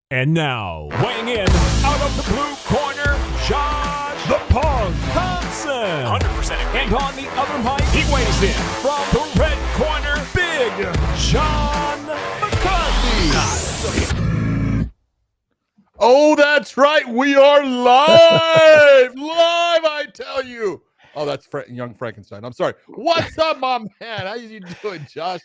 And now, weighing in out of the blue corner, Josh the Punk Thompson. 100%. And on the other mic, he weighs in from the red corner, Big John McCarthy. Oh, that's right. We are live. Live, I tell you. Oh, that's young Frankenstein. I'm sorry. What's up, my man? How you doing, Josh?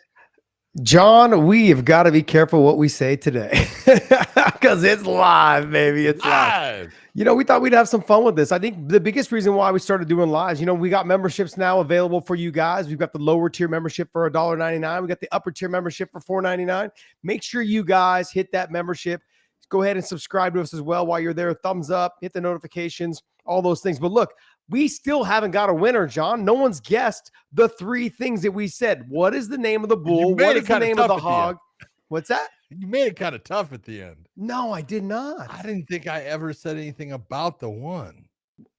John, we have got to be careful what we say today because it's live, baby. It's live. You know, we thought we'd have some fun with this. I think the biggest reason why we started doing lives, you know, we got memberships now available for you guys. We've got the lower tier membership for $1.99. We got the upper tier membership for $4.99. Make sure you guys hit that membership. Go ahead and subscribe to us as well while you're there. Thumbs up, hit the notifications, all those things. But look, we still haven't got a winner, John. No one's guessed the three things that we said. What is the name of the bull? What is the name of the hog? What's that? You made it kind of tough at the end. No, I did not. I didn't think I ever said anything about the one.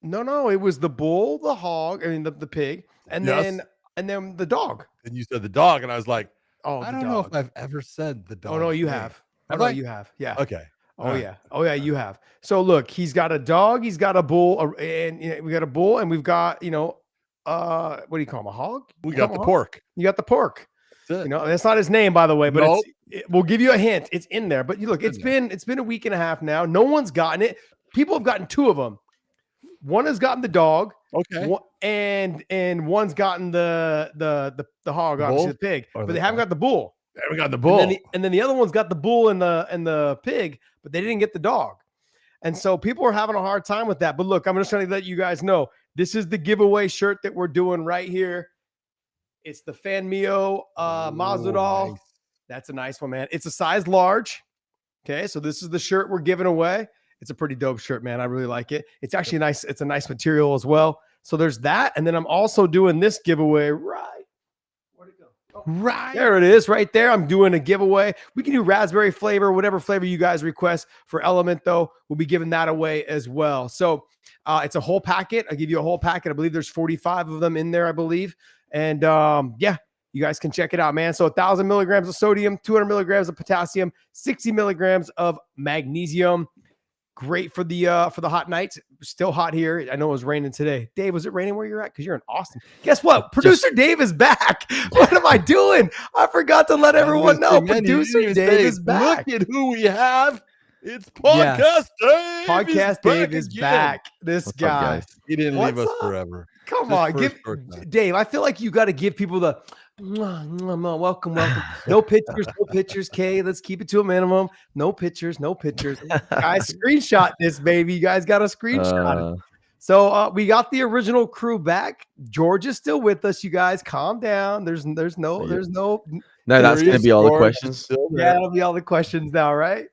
No, it was the bull, the hog, I mean the pig, and then the dog. And you said the dog, and I was like, oh, I don't know if I've ever said the dog. Oh no, you have. You have. Yeah. Okay. Oh yeah. Oh yeah, you have. So look, he's got a dog, he's got a bull, and we got a bull, and we've got, you know, what do you call him? A hog? We got the pork. You got the pork. You know, that's not his name, by the way, but we'll give you a hint. It's in there. But look, it's been a week and a half now. No one's gotten it. People have gotten two of them. One has gotten the dog. Okay. And one's gotten the hog, obviously the pig, but they haven't got the bull. They haven't got the bull. And then the other one's got the bull and the pig, but they didn't get the dog. And so people are having a hard time with that. But look, I'm just trying to let you guys know, this is the giveaway shirt that we're doing right here. It's the Fan Mio Masvidal. Nice. That's a nice one, man. It's a size large. Okay, so this is the shirt we're giving away. It's a pretty dope shirt, man. I really like it. It's actually nice. It's a nice material as well. So there's that. And then I'm also doing this giveaway right. Right there it is, right there. I'm doing a giveaway. We can do raspberry flavor, whatever flavor you guys request. For LMNT, though, we'll be giving that away as well. So it's a whole packet. I'll give you a whole packet. I believe there's 45 of them in there, I believe. And yeah, you guys can check it out, man. So 1,000 milligrams of sodium, 200 milligrams of potassium, 60 milligrams of magnesium. Great for the hot nights. Still hot here. I know it was raining today. Dave, was it raining where you're at? Because you're in Austin. Guess what? Producer Dave is back. What am I doing? I forgot to let everyone know. Producer Dave is back. Look at who we have. It's Podcast Dave. Podcast Dave is back. This guy. He didn't leave us forever. Come on. Dave, I feel like you got to give people the welcome. No pictures, Kay. Let's keep it to a minimum. No pictures. Guys, screenshot this, baby. You guys got to screenshot it. So we got the original crew back. George is still with us, you guys. Calm down. There's no. No, that's gonna be all the questions. Yeah, that'll be all the questions now, right?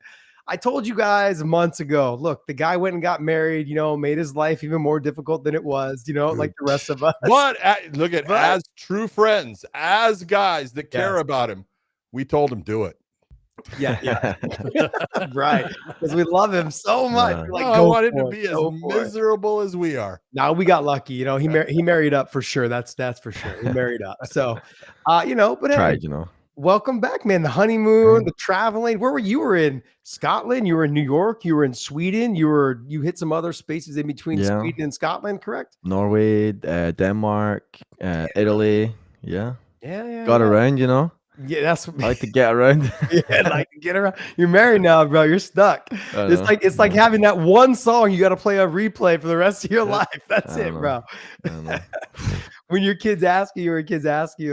I told you guys months ago, look, the guy went and got married, you know, made his life even more difficult than it was, you know, like the rest of us. But as true friends, as guys that care about him, we told him do it. Yeah. Right. Because we love him so much. Like, I want him to be as miserable as we are. Now we got lucky, you know, he married up for sure. That's for sure. He married up. So, you know, but tried, you know. Welcome back, man. The honeymoon, the traveling. Where were you? You were in Scotland. You were in New York. You were in Sweden. You hit some other spaces in between Sweden and Scotland, correct? Norway, Denmark, Italy. Yeah. Got around, you know. Yeah, that's I like to get around. Get around. You're married now, bro. You're stuck. It's like having that one song you got to play a replay for the rest of your life. That's it, bro. When your kids ask you,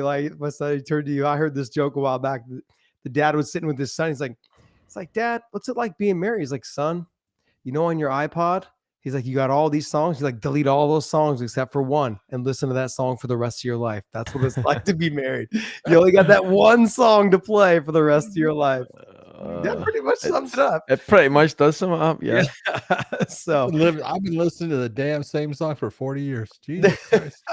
like my son turned to you. I heard this joke a while back. The dad was sitting with his son. It's like, Dad, what's it like being married? He's like, son, you know, on your iPod, he's like, you got all these songs. He's like, delete all those songs except for one and listen to that song for the rest of your life. That's what it's like to be married. You only got that one song to play for the rest of your life. That pretty much sums it up. It pretty much does sum it up, yeah. So I've been listening to the damn same song for 40 years. Jesus Christ.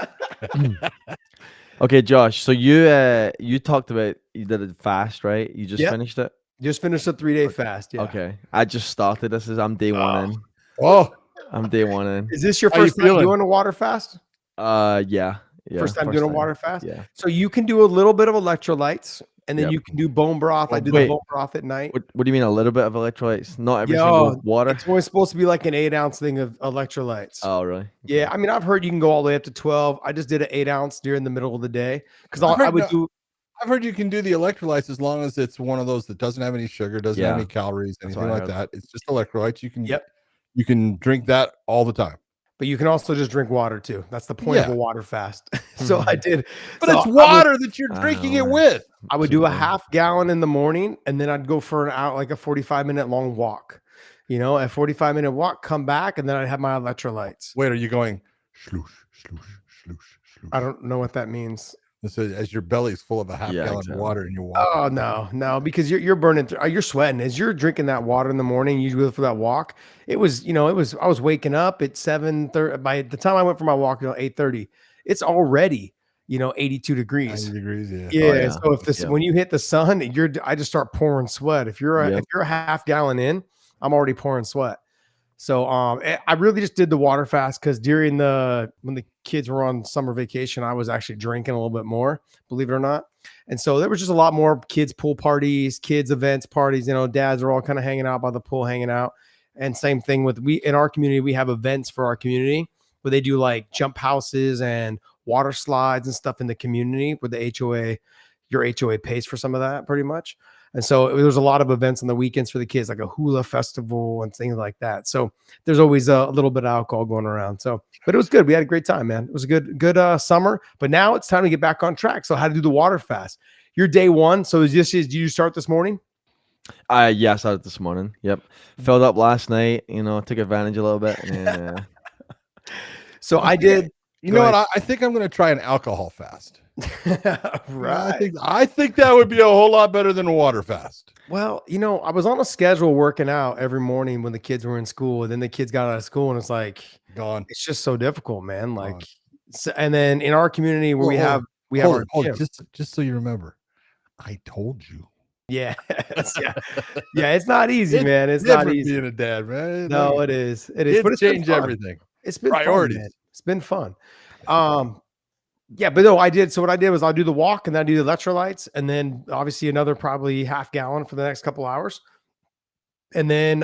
Okay, Josh. So you talked about you did it fast, right? You just finished it. Just finished a 3-day fast. Yeah. Okay. I just started. I'm day one in. Oh, I'm day one in. Is this your first time doing a water fast? Yeah. First time doing a water fast? Yeah. So you can do a little bit of electrolytes. And then Yep. you can do bone broth. I Oh, do the wait. bone broth at night. What do you mean a little bit of electrolytes? Not every Yo, single water? it's only supposed to be like an 8-ounce thing of electrolytes. Oh, really? Yeah, I mean, I've heard you can go all the way up to 12. I just did an 8-ounce during the middle of the day because I've heard you can do the electrolytes as long as it's one of those that doesn't have any sugar, doesn't have any calories, anything like that. It's just electrolytes. You can drink that all the time. But you can also just drink water too. That's the point of a water fast. So I did. But it's water that you're drinking it with. I would do a half gallon in the morning, and then I'd go for an hour, like a 45-minute long walk. A 45-minute walk, come back, and then I'd have my electrolytes. Wait, are you going sloosh, sloosh, sloosh, sloosh? I don't know what that means. So as your belly's full of a half gallon of water and you walk. Oh no, because you're burning through, you're sweating as you're drinking that water in the morning. You go for that walk. I was waking up at 7:30. By the time I went for my walk, 8:30, it's already 82 degrees. 90 degrees, yeah. Yeah. So when you hit the sun, I just start pouring sweat. If you're a half gallon in, I'm already pouring sweat. So I really just did the water fast because when the kids were on summer vacation, I was actually drinking a little bit more, believe it or not. And so there was just a lot more kids pool parties, kids events parties. Dads are all kind of hanging out by the pool, hanging out. And same thing in our community, we have events for our community where they do like jump houses and water slides and stuff in the community where your HOA pays for some of that pretty much. And so there's a lot of events on the weekends for the kids, like a hula festival and things like that. So there's always a little bit of alcohol going around. But it was good. We had a great time, man. It was a good summer. But now it's time to get back on track. So how to do the water fast? Your day one. So did you start this morning? Yeah, I started this morning. Yep. Filled up last night. Took advantage a little bit. And, So I did. You know what? I think I'm going to try an alcohol fast. Right. I think that would be a whole lot better than a water fast. Well, I was on a schedule working out every morning when the kids were in school, and then the kids got out of school, and it's like gone. It's just so difficult, man. And then in our community where we have just so you remember, I told you. Yeah, yeah. It's not easy, man. It's not easy being a dad, man. No, it is. It is. But it's changed everything. It's been priorities. Fun, it's been fun. Yeah, but no, I did. So what I did was I'll do the walk and then I do the electrolytes, and then obviously another probably half gallon for the next couple hours, and then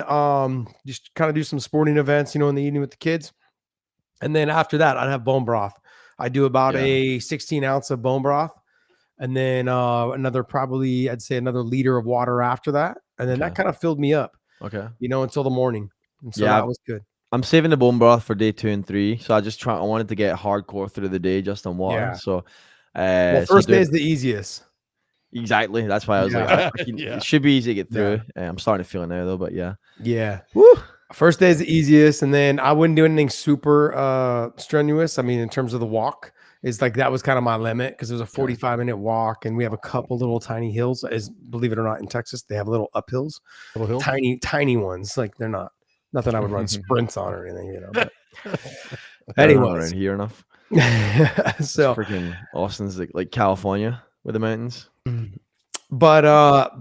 just kind of do some sporting events, in the evening with the kids, and then after that I'd have bone broth. I do about a 16 ounce of bone broth, and then another I'd say another liter of water after that, and then that kind of filled me up. Okay, until the morning. And so that was good. I'm saving the bone broth for day 2 and 3. So I wanted to get hardcore through the day just on water. Yeah. So first day is the easiest. Exactly. That's why I was like, it should be easy to get through. Yeah. I'm starting to feel it now though, but yeah. Yeah. Woo. First day is the easiest. And then I wouldn't do anything super strenuous. I mean, in terms of the walk, it's like that was kind of my limit because it was a 45-minute walk, and we have a couple little tiny hills. Believe it or not, in Texas, they have little uphills. Little hills? Tiny ones. Like they're not. Nothing I would run sprints on or anything, But anyway, around here enough. So freaking Austin's like California with the mountains. But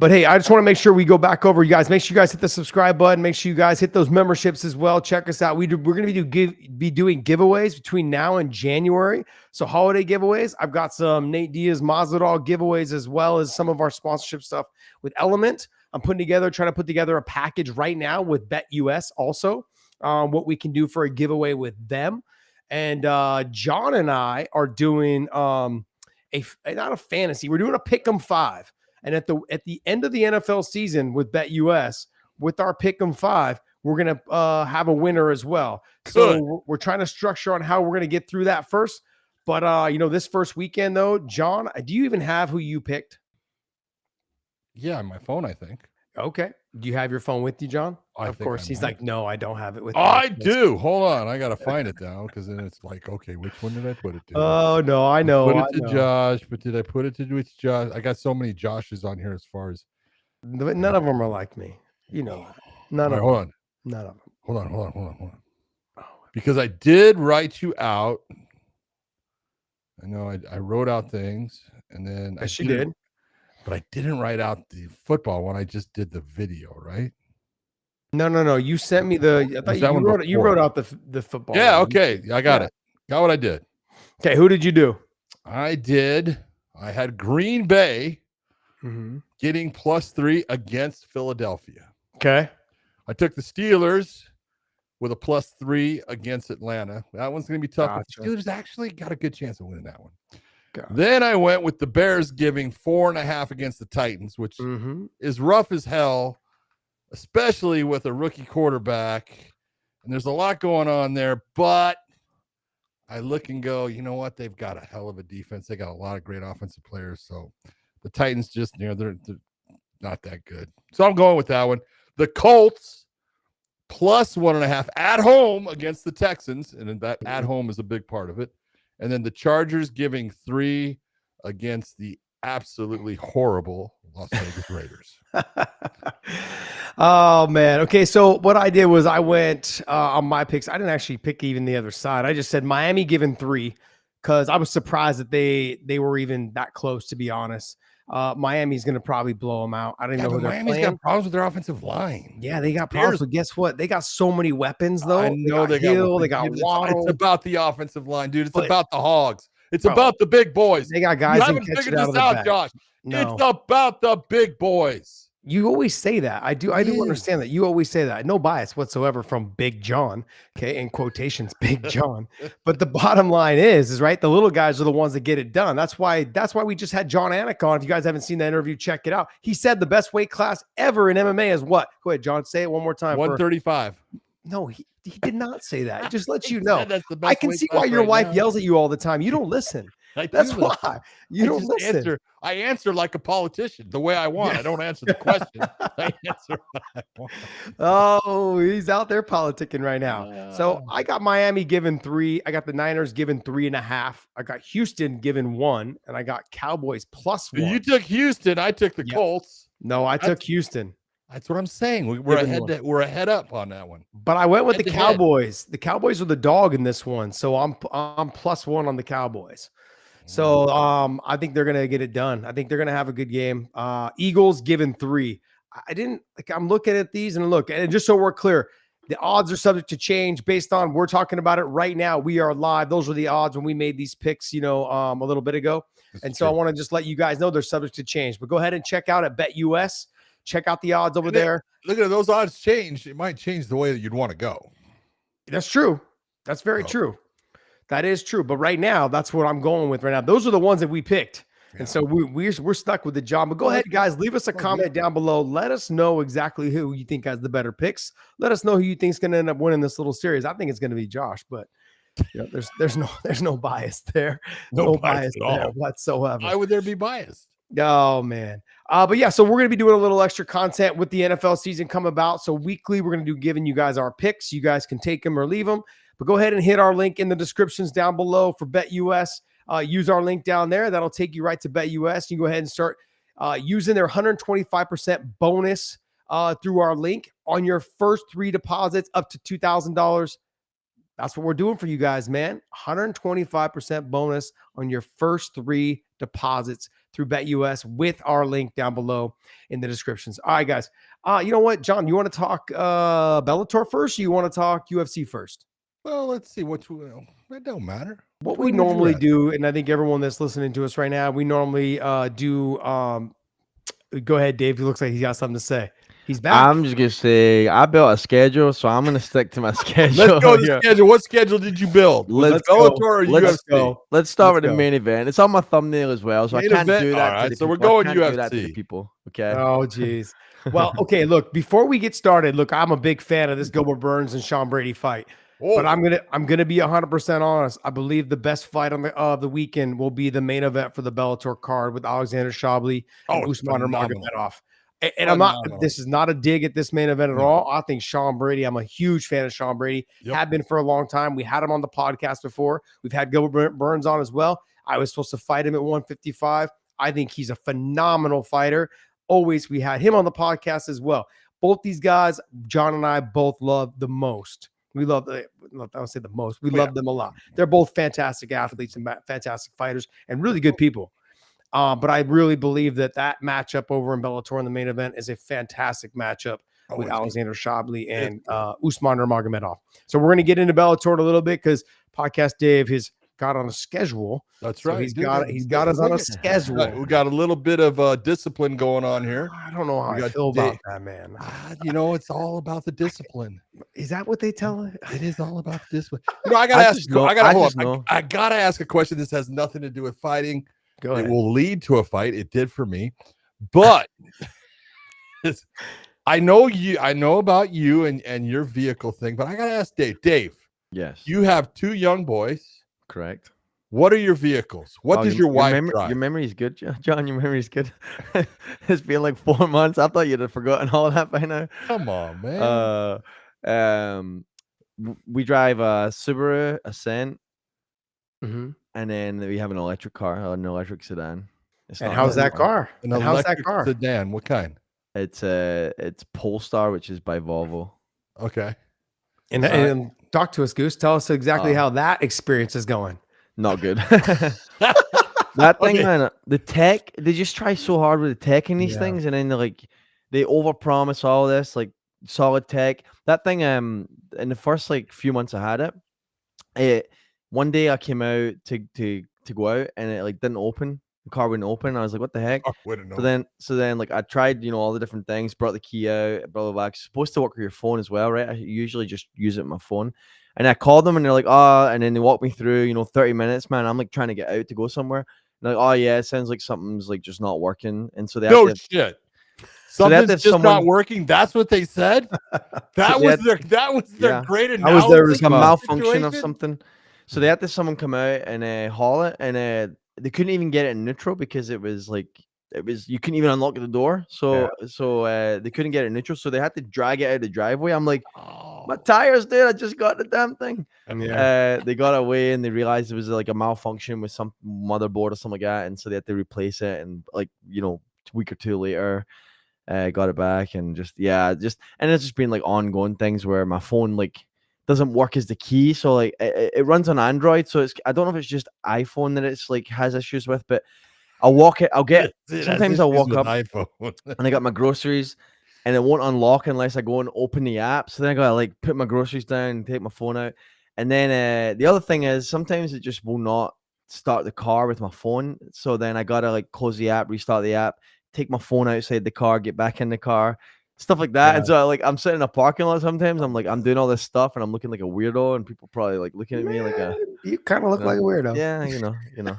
hey, I just want to make sure we go back over. You guys, make sure you guys hit the subscribe button. Make sure you guys hit those memberships as well. Check us out. We're going to be doing giveaways between now and January. So holiday giveaways. I've got some Nate Diaz Masvidal giveaways as well as some of our sponsorship stuff with LMNT. I'm trying to put together a package right now with BetUS also, what we can do for a giveaway with them. And John and I are doing not a fantasy. We're doing a Pick'em 5. And at the end of the NFL season with BetUS, with our Pick'em 5, we're going to have a winner as well. So we're trying to structure on how we're going to get through that first. But, this first weekend, though, John, do you even have who you picked? Yeah, my phone, I think. Okay. Do you have your phone with you, John? Of course. He's like, no, I don't have it with me. I do. Hold on. I got to find it down because then it's like, okay, which one did I put it to? Oh, no, I know. Put it to Josh, but did I put it to which Josh? I got so many Joshes on here as far as. None of them are like me. None of them. Hold on. None of them. Hold on. Because I did write you out. I know I wrote out things and then yes, you did. But I didn't write out the football one. I just did the video, right? No. You sent me I thought you wrote out the football. Yeah, one. Okay. I got it. Got what I did. Okay, who did you do? I had Green Bay getting +3 against Philadelphia. Okay. I took the Steelers with a +3 against Atlanta. That one's going to be tough. But the Steelers actually got a good chance of winning that one. Gotcha. Then I went with the Bears giving 4.5 against the Titans, which is rough as hell, especially with a rookie quarterback. And there's a lot going on there, but I look and go, you know what? They've got a hell of a defense. They got a lot of great offensive players. So the Titans just, they're not that good. So I'm going with that one. The Colts +1.5 at home against the Texans. And that at home is a big part of it. And then the Chargers giving 3 against the absolutely horrible Las Vegas Raiders. Oh, man. Okay, so what I did was I went on my picks. I didn't actually pick even the other side. I just said Miami giving 3 because I was surprised that they were even that close, to be honest. Miami's going to probably blow them out. I don't know who they're Miami's playing. got problems with their offensive line. Yeah, they got problems. But guess what? They got so many weapons, though. I know they got Hill, they got Waddle. It's about the offensive line, dude. It's about the Hogs. It's about the big boys. They got guys. You haven't figured this out, Josh. No. It's about the big boys. You always say that. I do understand that. You always say that. No bias whatsoever from Big John. Okay, in quotations, Big John. But the bottom line is right. The little guys are the ones that get it done. That's why we just had John Anik on. If you guys haven't seen that interview, check it out. He said the best weight class ever in MMA is what? Go ahead, John. Say it one more time. 135. No, he did not say that. It just lets you know. I can see why your wife yells at you all the time. You don't listen. That's why you don't listen. I answer like a politician the way I want. I don't answer the question. I answer what I want. Oh, he's out there politicking right now. So I got Miami giving 3. I got the Niners giving 3.5. I got Houston giving 1, and I got Cowboys +1. You took Houston. I took the Colts. No, I took Houston. That's what I'm saying. We're ahead up on that one. But I went with the Cowboys. The Cowboys are the dog in this one, so I'm +1 on the Cowboys. So I think they're gonna get it done. I think they're gonna have a good game. Eagles given 3. I'm looking at these and just so we're clear, the odds are subject to change based on we're talking about it right now. We are live. Those were the odds when we made these picks, a little bit ago. So I want to just let you guys know they're subject to change. But go ahead and check out at BetUS. Check out the odds over there. Look at those odds change. It might change the way that you'd want to go. That's true. That's very true. That is true. But right now, that's what I'm going with right now. Those are the ones that we picked. Yeah. And so we're stuck with the John. But go ahead, guys. Leave us a comment down below. Let us know exactly who you think has the better picks. Let us know who you think is going to end up winning this little series. I think it's going to be Josh, but there's no bias there. No bias there whatsoever. Why would there be bias? Oh, man. But yeah, so we're going to be doing a little extra content with the NFL season come about. So weekly, we're going to do giving you guys our picks. You guys can take them or leave them. But go ahead and hit our link in the descriptions down below for BetUS. Use our link down there. That'll take you right to BetUS. You go ahead and start using their 125% bonus through our link on your first 3 deposits up to $2,000. That's what we're doing for you guys, man. 125% bonus on your first 3 deposits through BetUS with our link down below in the descriptions. All right, guys. You know what, John? You want to talk Bellator first, or you want to talk UFC first? Well, let's see. It don't matter. What we normally do, and I think everyone that's listening to us right now, we normally do. Go ahead, Dave. He looks like he's got something to say. He's back. I'm just gonna say I built a schedule, so I'm gonna stick to my schedule. Let's go to the schedule. What schedule did you build? Let's Bellator or UFC? Let's start with the main event. It's on my thumbnail as well, so I can't do that. All right, so we're going UFC. People, okay? Oh, geez. Well, okay. Look, before we get started, I'm a big fan of this Gilbert Burns and Sean Brady fight. Oh. But I'm gonna be 100% honest. I believe the best fight on the weekend will be the main event for the Bellator card with Alexander Shabli and Usman Nurmagomedov. And I'm not. This is not a dig at this main event at all. I think Sean Brady. I'm a huge fan of Sean Brady. Yep. Have been for a long time. We had him on the podcast before. We've had Gilbert Burns on as well. I was supposed to fight him at 155. I think he's a phenomenal fighter. Always, we had him on the podcast as well. Both these guys, John and I both love the most. We love I don't say the most. We love them a lot. They're both fantastic athletes and fantastic fighters and really good people. But I really believe that matchup over in Bellator in the main event is a fantastic matchup with Alexander Shabli and Usman Nurmagomedov. So we're going to get into Bellator a little bit because Podcast Dave has got on a schedule. That's So right. he's got us on a schedule. Right, we got a little bit of discipline going on here. I don't know how We I got feel Dave. about that, man. It's all about the discipline. Is that what they tell it? It is all about the discipline. I gotta I gotta ask a question. This has nothing to do with fighting. Go ahead. It will lead to a fight. It did for me, but I know about you and your vehicle thing, but I gotta ask Dave. Dave, Yes. you have 2 young boys. Correct. What are your vehicles? What does your wife drive? Your memory is good, John. Your memory is good. It's been like 4 months. I thought you'd have forgotten all that by now. Come on, man. We drive a Subaru Ascent, Mhm. and then we have an electric car, an electric sedan. And how's that car? An And how's that electric car? sedan. What kind? It's Polestar, which is by Volvo. Okay. And talk to us, Goose. Tell us exactly how that experience is going. Not good. That thing, Okay. man, the tech, they just try so hard with the tech in these things, and then they overpromise all this, like solid tech. That thing, in the first like few months I had it, one day I came out to go out, and it like didn't open. The car wouldn't open. I was like, what the heck? So then like I tried, all the different things, brought the key out, blah blah blah. It's supposed to work with your phone as well, right? I usually just use it with my phone. And I called them, and they're like, oh, and then they walked me through, 30 minutes, man. I'm like trying to get out to go somewhere. And they're like, oh yeah, it sounds like something's like just not working. And so they No have to, shit. So they have Something's to just not working. That's what they said. That was their yeah. great was analysis. their a response. malfunction of something. So they had to someone come out and haul it, and they couldn't even get it in neutral because it was you couldn't even unlock the door. So they couldn't get it in neutral. So they had to drag it out of the driveway. I'm like, my tires, dude. I just got the damn thing. They got away and they realized it was like a malfunction with some motherboard or something like that, and so they had to replace it. And like a week or 2 later, got it back, and and it's just been like ongoing things where my phone like doesn't work as the key. So like it runs on Android, so I don't know if it's just iPhone that it's like has issues with, but sometimes I'll walk up and I got my groceries and it won't unlock unless I go and open the app. So then I gotta like put my groceries down and take my phone out. And then the other thing is sometimes it just will not start the car with my phone. So then I gotta like close the app, restart the app, take my phone outside the car, get back in the car, stuff like that. And so like I'm sitting in a parking lot sometimes. I'm like, I'm doing all this stuff and I'm looking like a weirdo, and people probably like looking at me like you kind of look like a weirdo. Yeah, you know.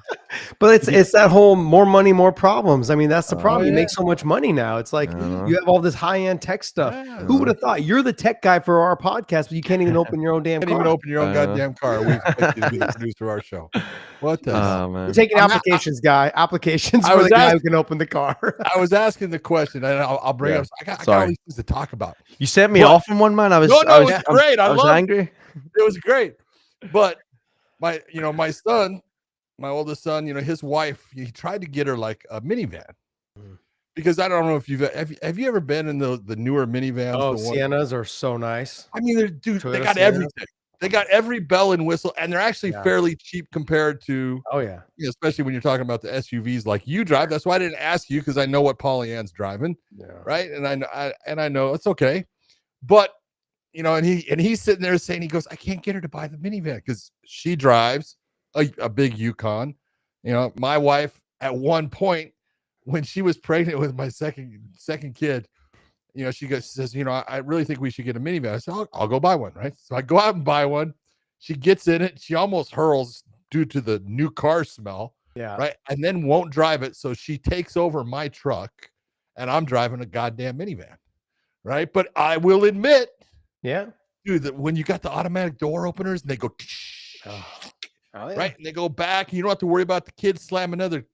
But it's that whole more money, more problems. I mean, that's the problem. You make so much money now. It's like you have all this high-end tech stuff. Who would have thought? You're the tech guy for our podcast, but you can't even open your own damn car. Can't even open your own goddamn car. We expect you to be the producer of our show. What the hell? We're taking applications for the guy who can open the car. I was asking the question, and I'll bring up. I got all these things to talk about. You sent me off in one, man. I was great. I was angry. It was great, but my son, my oldest son, his wife, he tried to get her like a minivan, because I don't know if have you ever been in the newer minivans? Oh, Siennas are so nice. I mean, they got everything. They got every bell and whistle, and they're actually fairly cheap compared to. Oh yeah, especially when you're talking about the SUVs like you drive. That's why I didn't ask you, because I know what Pollyanne's driving, right? And I know it's okay, but and he's sitting there saying, he goes, I can't get her to buy the minivan because she drives a big Yukon. My wife at one point when she was pregnant with my second kid, she says, I really think we should get a minivan. I said, I'll go buy one, right? So I go out and buy one. She gets in it. She almost hurls due to the new car smell, right? And then won't drive it. So she takes over my truck, and I'm driving a goddamn minivan, right? But I will admit, dude, that when you got the automatic door openers and they go, right, and they go back, you don't have to worry about the kids slamming other.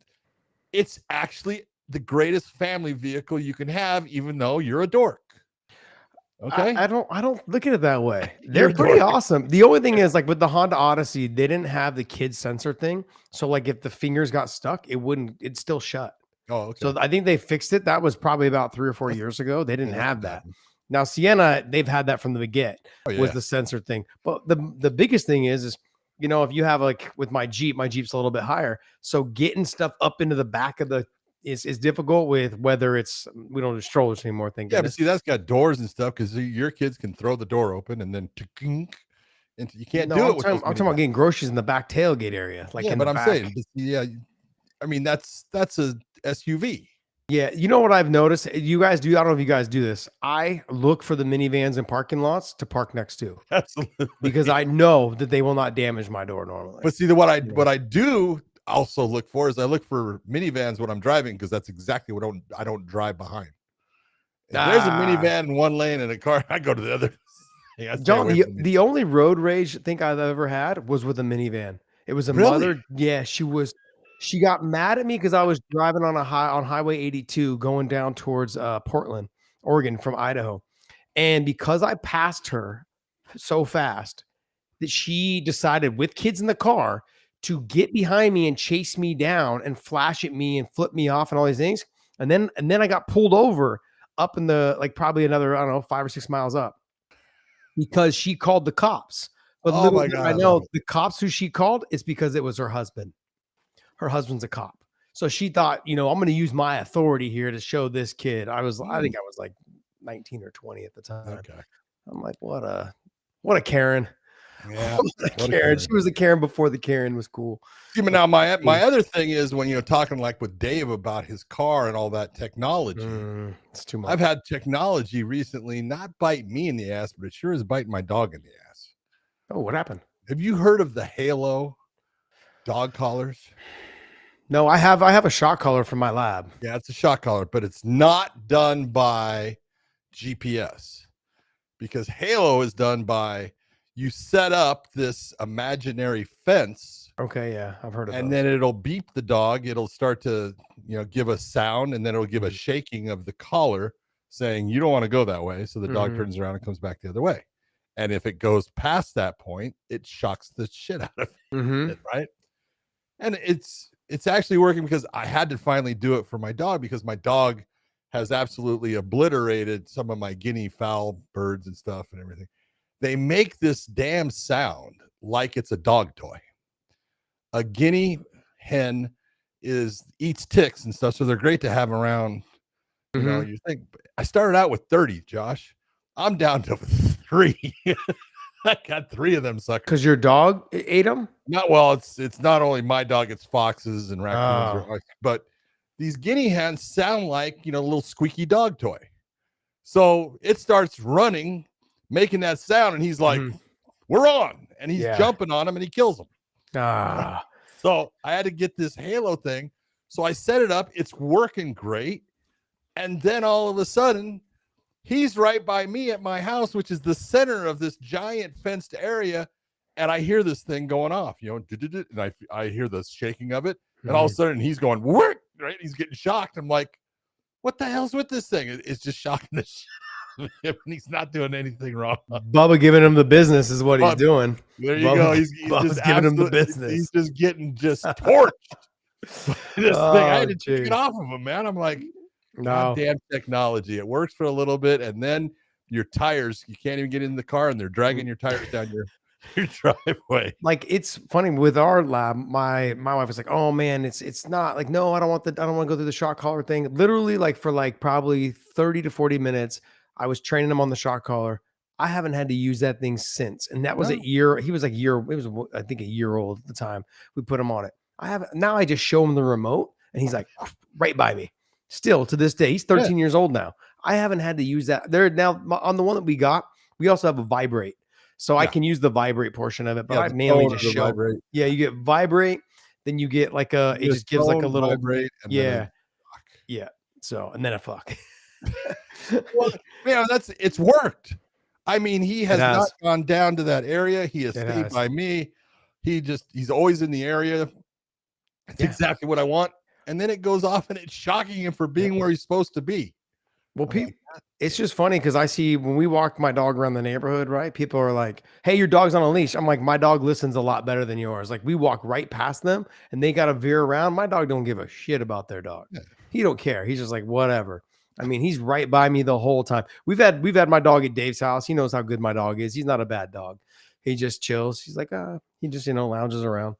It's actually the greatest family vehicle you can have, even though you're a dork. Okay, I don't look at it that way. They're pretty awesome. The only thing is, like with the Honda Odyssey, they didn't have the kid sensor thing, so like if the fingers got stuck, it'd still shut. Oh, okay. So I think they fixed it. That was probably about 3 or 4 years ago. They didn't have that. Now Sienna, they've had that from the get. Was the sensor thing. But the biggest thing is if you have like with my Jeep's a little bit higher, so getting stuff up into the back of the is difficult with whether we don't do strollers anymore. Thank goodness. But see, that's got doors and stuff, because your kids can throw the door open and then You can't No, do I'm it with talking, those I'm talking about minivans. getting groceries in the back tailgate area, like Yeah, in but the I'm back. saying, yeah, I mean that's a SUV. Yeah, you know what I've noticed? You guys do. I don't know if you guys do this. I look for the minivans in parking lots to park next to Absolutely. because I know that they will not damage my door normally. But see, what I do also look for is I look for minivans when I'm driving because that's exactly what I don't drive behind. If there's a minivan in one lane and a car, I go to the other. I stay John, away from these. the only road rage thing I've ever had was with a minivan. It was a Really? mother. Yeah, she got mad at me because I was driving on Highway 82 going down towards Portland, Oregon from Idaho. And because I passed her so fast that she decided with kids in the car to get behind me and chase me down and flash at me and flip me off and all these things. And then I got pulled over up in the, like, probably another, I don't know, 5 or 6 miles up because she called the cops. But Oh little my did God, I I love know it. the cops who she called, it's because it was her husband. Her husband's a cop. So she thought, I'm going to use my authority here to show this kid. I think I was like 19 or 20 at the time. Okay. I'm like, what a Karen. Yeah. What a Karen. She was a Karen before the Karen was cool. See, but now my other thing is when you're talking like with Dave about his car and all that technology. It's too much. I've had technology recently not bite me in the ass, but it sure is biting my dog in the ass. Oh, what happened? Have you heard of the Halo dog collars? No, I have a shock collar from my lab. Yeah, it's a shock collar, but it's not done by GPS because Halo is done by you set up this imaginary fence. Okay, yeah, I've heard of and those. then it'll beep the dog. It'll start to, give a sound, and then it'll give a shaking of the collar saying you don't want to go that way. So the dog turns around and comes back the other way. And if it goes past that point, it shocks the shit out of it, right? And it's actually working because I had to finally do it for my dog because my dog has absolutely obliterated some of my guinea fowl birds and stuff and everything. They make this damn sound like it's a dog toy. A guinea hen eats ticks and stuff, so they're great to have around. You think I started out with 30, Josh. I'm down to 3. I got 3 of them suckers. Because your dog ate them? It's not only my dog, it's foxes and raccoons, but these guinea hens sound like a little squeaky dog toy. So it starts running, making that sound, and he's like, "We're on!" And he's jumping on him, and he kills them. So I had to get this Halo thing. So I set it up. It's working great. And then all of a sudden, he's right by me at my house, which is the center of this giant fenced area. And I hear this thing going off, and I hear the shaking of it. And all of a sudden he's going, "What?" Right? He's getting shocked. I'm like, what the hell's with this thing? It's just shocking the shit out of him, and he's not doing anything wrong. Bubba giving him the business is what he's doing. There you go. He's just giving him the business. He's just getting torched. This thing, I had to take it off of him, man. I'm like, goddamn technology. It works for a little bit, and then your tires, you can't even get in the car, and they're dragging your tires down your driveway. Like, it's funny with our lab. My wife was like, "Oh man, it's not like, no, I don't want to go through the shock collar thing." Literally, like for like probably 30 to 40 minutes, I was training him on the shock collar. I haven't had to use that thing since, and that was a year. He was like I think a year old at the time we put him on it. Now I just show him the remote, and he's like right by me. Still to this day, he's 13 years old now. I haven't had to use that. There now on the one that we got, we also have a vibrate. So I can use the vibrate portion of it, but I mainly just show. Vibrate. Yeah, you get vibrate, then you get like it just gives like a little vibrate. And yeah. So and then a fuck. Well, it's worked. I mean, he has not gone down to that area. He has stayed by me. He's always in the area. It's exactly what I want. And then it goes off, and it's shocking him for being where he's supposed to be. Well, it's just funny because I see when we walk my dog around the neighborhood, right? People are like, "Hey, your dog's on a leash." I'm like, "My dog listens a lot better than yours." Like, we walk right past them and they got to veer around. My dog don't give a shit about their dog. Yeah. He don't care. He's just like, whatever. I mean, he's right by me the whole time. We've had my dog at Dave's house. He knows how good my dog is. He's not a bad dog. He just chills. He's like, he just, lounges around.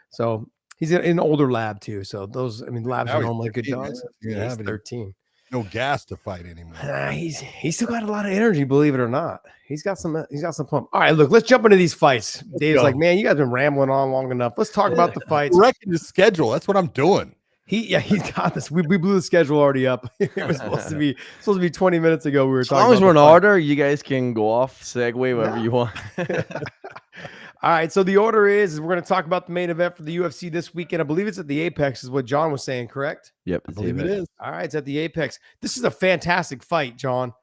So he's in an older lab too. So labs are normally good dogs. Yeah, he's 13. no gas to fight anymore. He's still got a lot of energy, believe it or not. He's got some pump. All right, look, let's jump into these fights. Dave's like, man, you guys been rambling on long enough. Let's talk about the fights. Wrecking the schedule. That's what I'm doing. He's got this. We blew the schedule already up. It was supposed to be 20 minutes ago. We were talking. As long as we're in order, you guys can go off, segue, whatever you want. All right. So the order is we're going to talk about the main event for the UFC this weekend. I believe it's at the Apex, is what John was saying, correct? Yep, I believe it is. All right, it's at the Apex. This is a fantastic fight, John.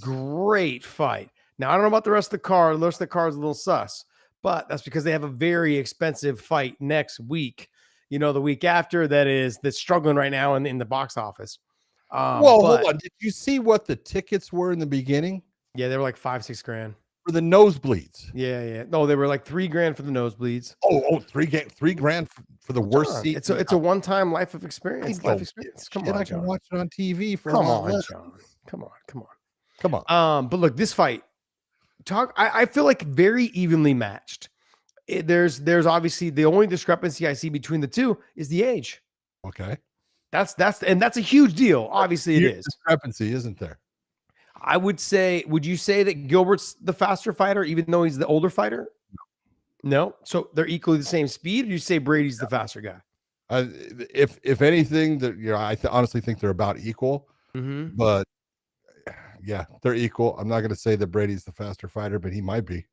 Great fight. Now I don't know about the rest of the card. The rest of the card is a little sus, but that's because they have a very expensive fight next week. The week after that's struggling right now in the box office. Hold on. Did you see what the tickets were in the beginning? Yeah, they were like $5-6 grand for the nosebleeds. Yeah. No, they were like $3 grand for the nosebleeds. $3 grand for the worst seat. It's a one-time life experience. Come on, I can watch it on TV for Come on, John. Come on. But look, this fight. I feel like very evenly matched. There's obviously the only discrepancy I see between the two is the age. Okay. That's a huge deal. Obviously it is. Discrepancy, isn't there? I would say, would you say that Gilbert's the faster fighter, even though he's the older fighter? No. So they're equally the same speed, or you say Brady's the faster guy? If anything, I honestly think they're about equal. Mm-hmm. But yeah, they're equal. I'm not going to say that Brady's the faster fighter, but he might be.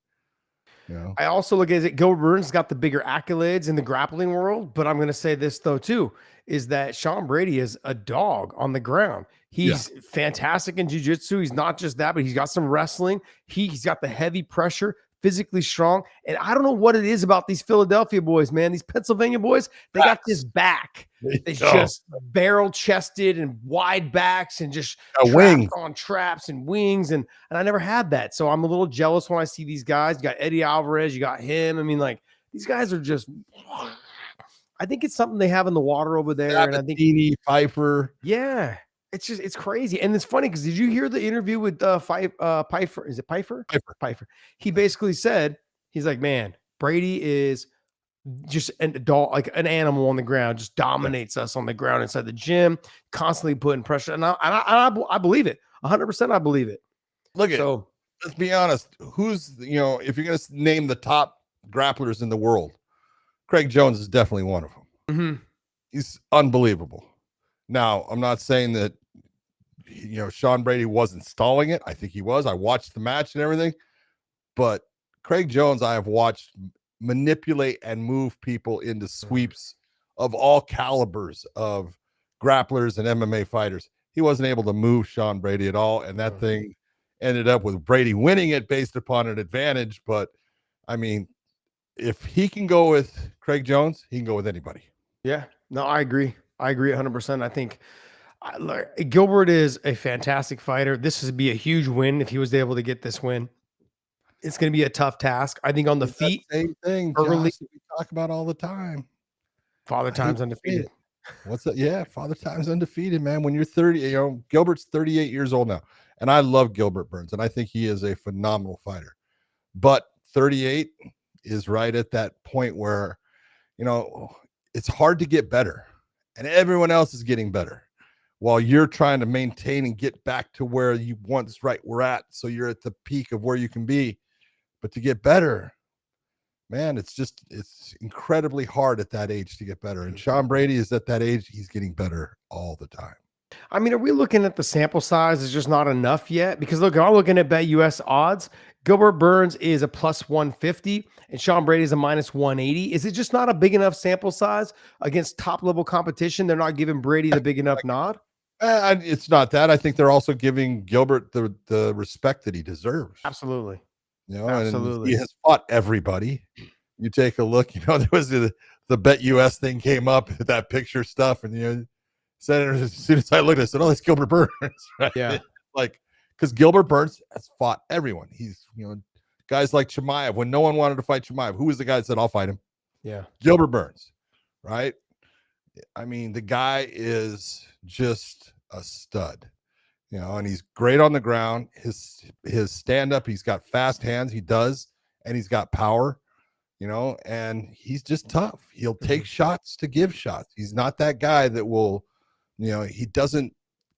I also look at it. Gilbert Burns got the bigger accolades in the grappling world, but I'm going to say this though too, is that Sean Brady is a dog on the ground. He's fantastic in jiu-jitsu. He's not just that, but he's got some wrestling. He's got the heavy pressure, physically strong. And I don't know what it is about these Philadelphia boys, man. These Pennsylvania boys, they got this back. It's just barrel chested and wide backs and just wings on traps and wings. And I never had that. So I'm a little jealous when I see these guys. You got Eddie Alvarez, you got him. I mean, like, these guys are just, I think it's something they have in the water over there. And I think Pfeiffer. Yeah. It's crazy. And it's funny because did you hear the interview with Pfeiffer? Is it Pfeiffer? Pfeiffer. He basically said, he's like, man, Brady is just an adult, like an animal on the ground, just dominates us on the ground inside the gym, constantly putting pressure. And I believe it. 100% I believe it. Let's be honest. Who's, if you're going to name the top grapplers in the world, Craig Jones is definitely one of them. Mm-hmm. He's unbelievable. Now, I'm not saying that, Sean Brady wasn't stalling it. I think he was. I watched the match and everything. But Craig Jones, I have watched manipulate and move people into sweeps of all calibers of grapplers and MMA fighters. He wasn't able to move Sean Brady at all. And that thing ended up with Brady winning it based upon an advantage. But, I mean, if he can go with Craig Jones, he can go with anybody. Yeah. No, I agree. 100%. I think Gilbert is a fantastic fighter. This would be a huge win if he was able to get this win. It's going to be a tough task. I think on the feet, same thing early we talk about all the time. Father Time's undefeated. What's that? Yeah, Father Time's undefeated, man. When you're 30, Gilbert's 38 years old now, and I love Gilbert Burns, and I think he is a phenomenal fighter. But 38 is right at that point where, it's hard to get better, and everyone else is getting better while you're trying to maintain and get back to where you once were at. So you're at the peak of where you can be, but to get better, man, it's incredibly hard at that age to get better. And Sean Brady is at that age. He's getting better all the time. I mean, are we looking at the sample size is just not enough yet? Because look, I'm looking at BetUS odds. Gilbert Burns is a plus 150 and Sean Brady is a minus 180. Is it just not a big enough sample size against top level competition? They're not giving Brady the big enough nod? It's not that. I think they're also giving Gilbert the respect that he deserves. Absolutely. And he has fought everybody. You take a look, there was the BetUS thing came up, that picture stuff, and Senator, as soon as I looked, I said, "Oh, that's Gilbert Burns." Right? Yeah, because Gilbert Burns has fought everyone. He's guys like Chimaev. When no one wanted to fight Chimaev, who was the guy that said, "I'll fight him"? Yeah, Gilbert Burns, right? I mean, the guy is just a stud, and he's great on the ground. His stand up, he's got fast hands. He does, and he's got power. And he's just tough. He'll take shots to give shots. He's not that guy that will. He doesn't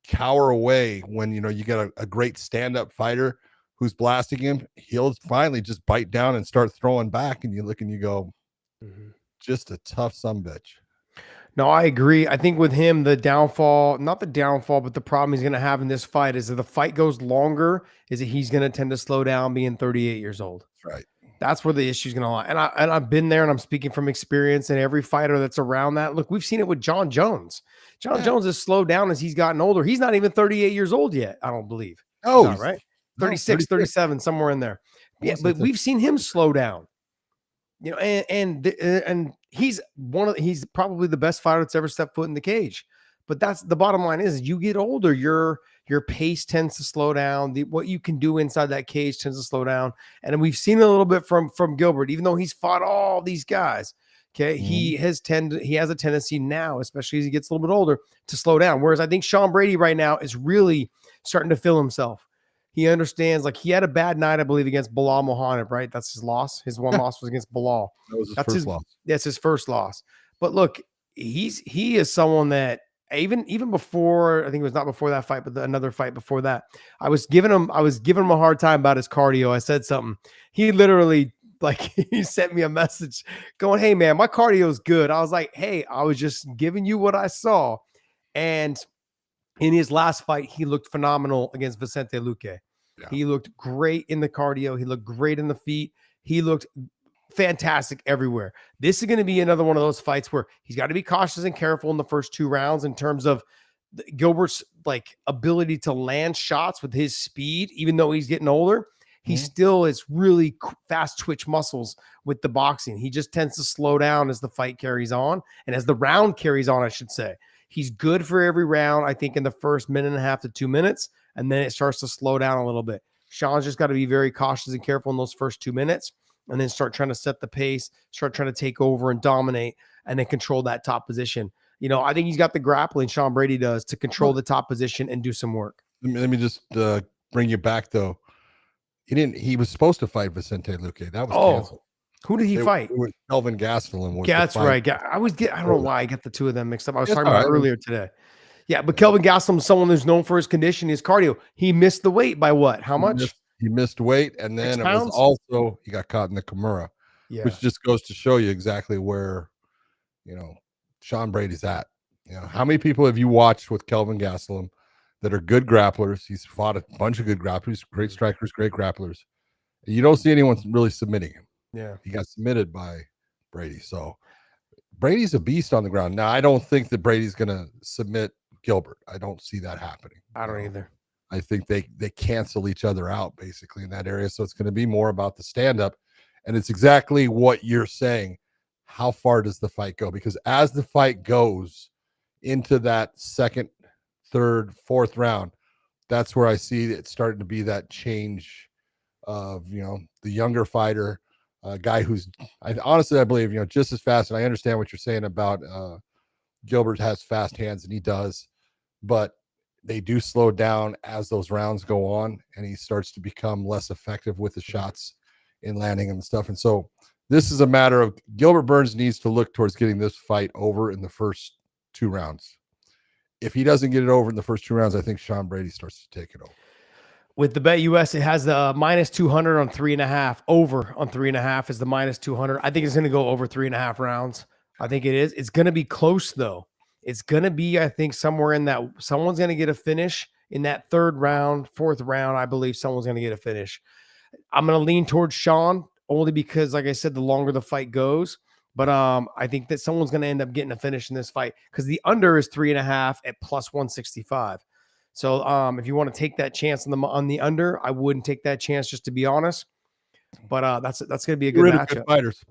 cower away when, you get a great stand-up fighter who's blasting him. He'll finally just bite down and start throwing back, and you look and you go, just a tough sumbitch. No, I agree. I think with him, the downfall, not the downfall, but the problem he's going to have in this fight is that the fight goes longer, is that he's going to tend to slow down being 38 years old. Right. That's where the issue's going to lie. And I've been there, and I'm speaking from experience, and every fighter that's around that. Look, we've seen it with John Jones. John Jones has slowed down as he's gotten older. He's not even 38 years old yet, I don't believe. Oh, not, right? 36, 37, somewhere in there. Yeah, but we've seen him slow down. And he's probably the best fighter that's ever stepped foot in the cage. But that's the bottom line is you get older, your pace tends to slow down. What you can do inside that cage tends to slow down. And we've seen a little bit from Gilbert, even though he's fought all these guys. Okay. He has a tendency now, especially as he gets a little bit older, to slow down. Whereas I think Sean Brady right now is really starting to feel himself. He understands, like, he had a bad night, I believe, against Bilal Mohanad, right? That's his loss. His one loss was against Bilal. That was his first loss. That's his first loss. But look, he is someone that even before, I think it was not before that fight, but another fight before that, I was giving him a hard time about his cardio. I said something. He literally, like, he sent me a message going, "Hey man, my cardio is good." I was like, "Hey, I was just giving you what I saw." And in his last fight, he looked phenomenal against Vicente Luque. Yeah. He looked great in the cardio. He looked great in the feet. He looked fantastic everywhere. This is going to be another one of those fights where he's got to be cautious and careful in the first 2 rounds in terms of Gilbert's ability to land shots with his speed. Even though he's getting older, he still is really fast twitch muscles with the boxing. He just tends to slow down as the fight carries on, and as the round carries on, I should say. He's good for every round, I think, in the first 1.5 to 2 minutes, and then it starts to slow down a little bit. Sean's just got to be very cautious and careful in those first 2 minutes, and then start trying to set the pace, start trying to take over and dominate, and then control that top position. I think he's got the grappling, Sean Brady does, to control the top position and do some work. Let me just bring you back, though. He was supposed to fight Vicente Luque. That was canceled. Who did he fight? Kelvin Gastelum. That's right. I don't know why I get the two of them mixed up. I was talking about earlier today. Yeah, but Kelvin Gastelum is someone who's known for his condition, his cardio. He missed the weight by what? How much? He missed weight, and then it was also he got caught in the Kimura, which just goes to show you exactly where, Sean Brady's at. How many people have you watched with Kelvin Gastelum that are good grapplers? He's fought a bunch of good grapplers, great strikers, great grapplers. You don't see anyone really submitting him. Yeah, he got submitted by Brady. So Brady's a beast on the ground. Now, I don't think that Brady's going to submit Gilbert. I don't see that happening. I don't either. I think they cancel each other out basically in that area. So it's going to be more about the stand-up. And it's exactly what you're saying. How far does the fight go? Because as the fight goes into that second, third, fourth round, that's where I see it starting to be that change of, the younger fighter, a guy who's, I believe, just as fast. And I understand what you're saying about Gilbert has fast hands, and he does, but they do slow down as those rounds go on, and he starts to become less effective with the shots in landing and stuff. And so this is a matter of Gilbert Burns needs to look towards getting this fight over in the first 2 rounds. If he doesn't get it over in the first 2 rounds, I think Sean Brady starts to take it over. With the Bet US, it has the -200 on 3.5. Over on 3.5 is the -200. I think it's going to go over 3.5 rounds. I think it is. It's going to be close, though. It's going to be, I think, somewhere in that. Someone's going to get a finish in that 3rd round, 4th round. I believe someone's going to get a finish. I'm going to lean towards Sean only because, like I said, the longer the fight goes. But I think that someone's going to end up getting a finish in this fight because the under is 3.5 at +165. So if you want to take that chance on the under, I wouldn't take that chance, just to be honest. But that's going to be a good matchup. Good fighters.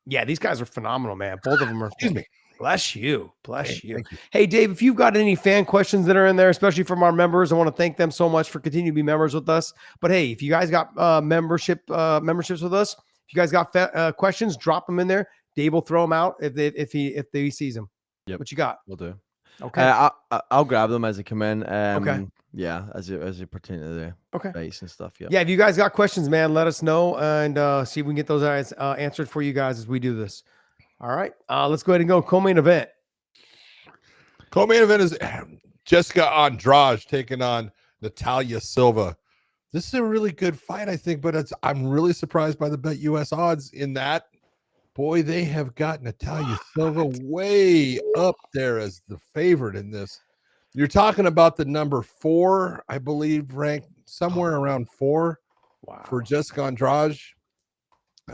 Yeah, these guys are phenomenal, man. Both of them are. Excuse me. Bless you. Bless you. Hey, Dave, if you've got any fan questions that are in there, especially from our members, I want to thank them so much for continuing to be members with us. But hey, if you guys got memberships with us, if you guys got questions, drop them in there. Dave will throw them out if he sees them. Yep. What you got? We'll do. Okay. I'll grab them as they come in. Okay. Yeah, as it pertains to the base and stuff. Yeah. Yeah. If you guys got questions, man, let us know and see if we can get those answered for you guys as we do this. All right. Let's go ahead and go co-main event. Co-main event is Jessica Andrade taking on Natalia Silva. This is a really good fight, I think, but I'm really surprised by the Bet US odds in that. Boy, they have got Natalia Silva way up there as the favorite in this. You're talking about the number 4, I believe, ranked somewhere around 4 for Jessica Andrade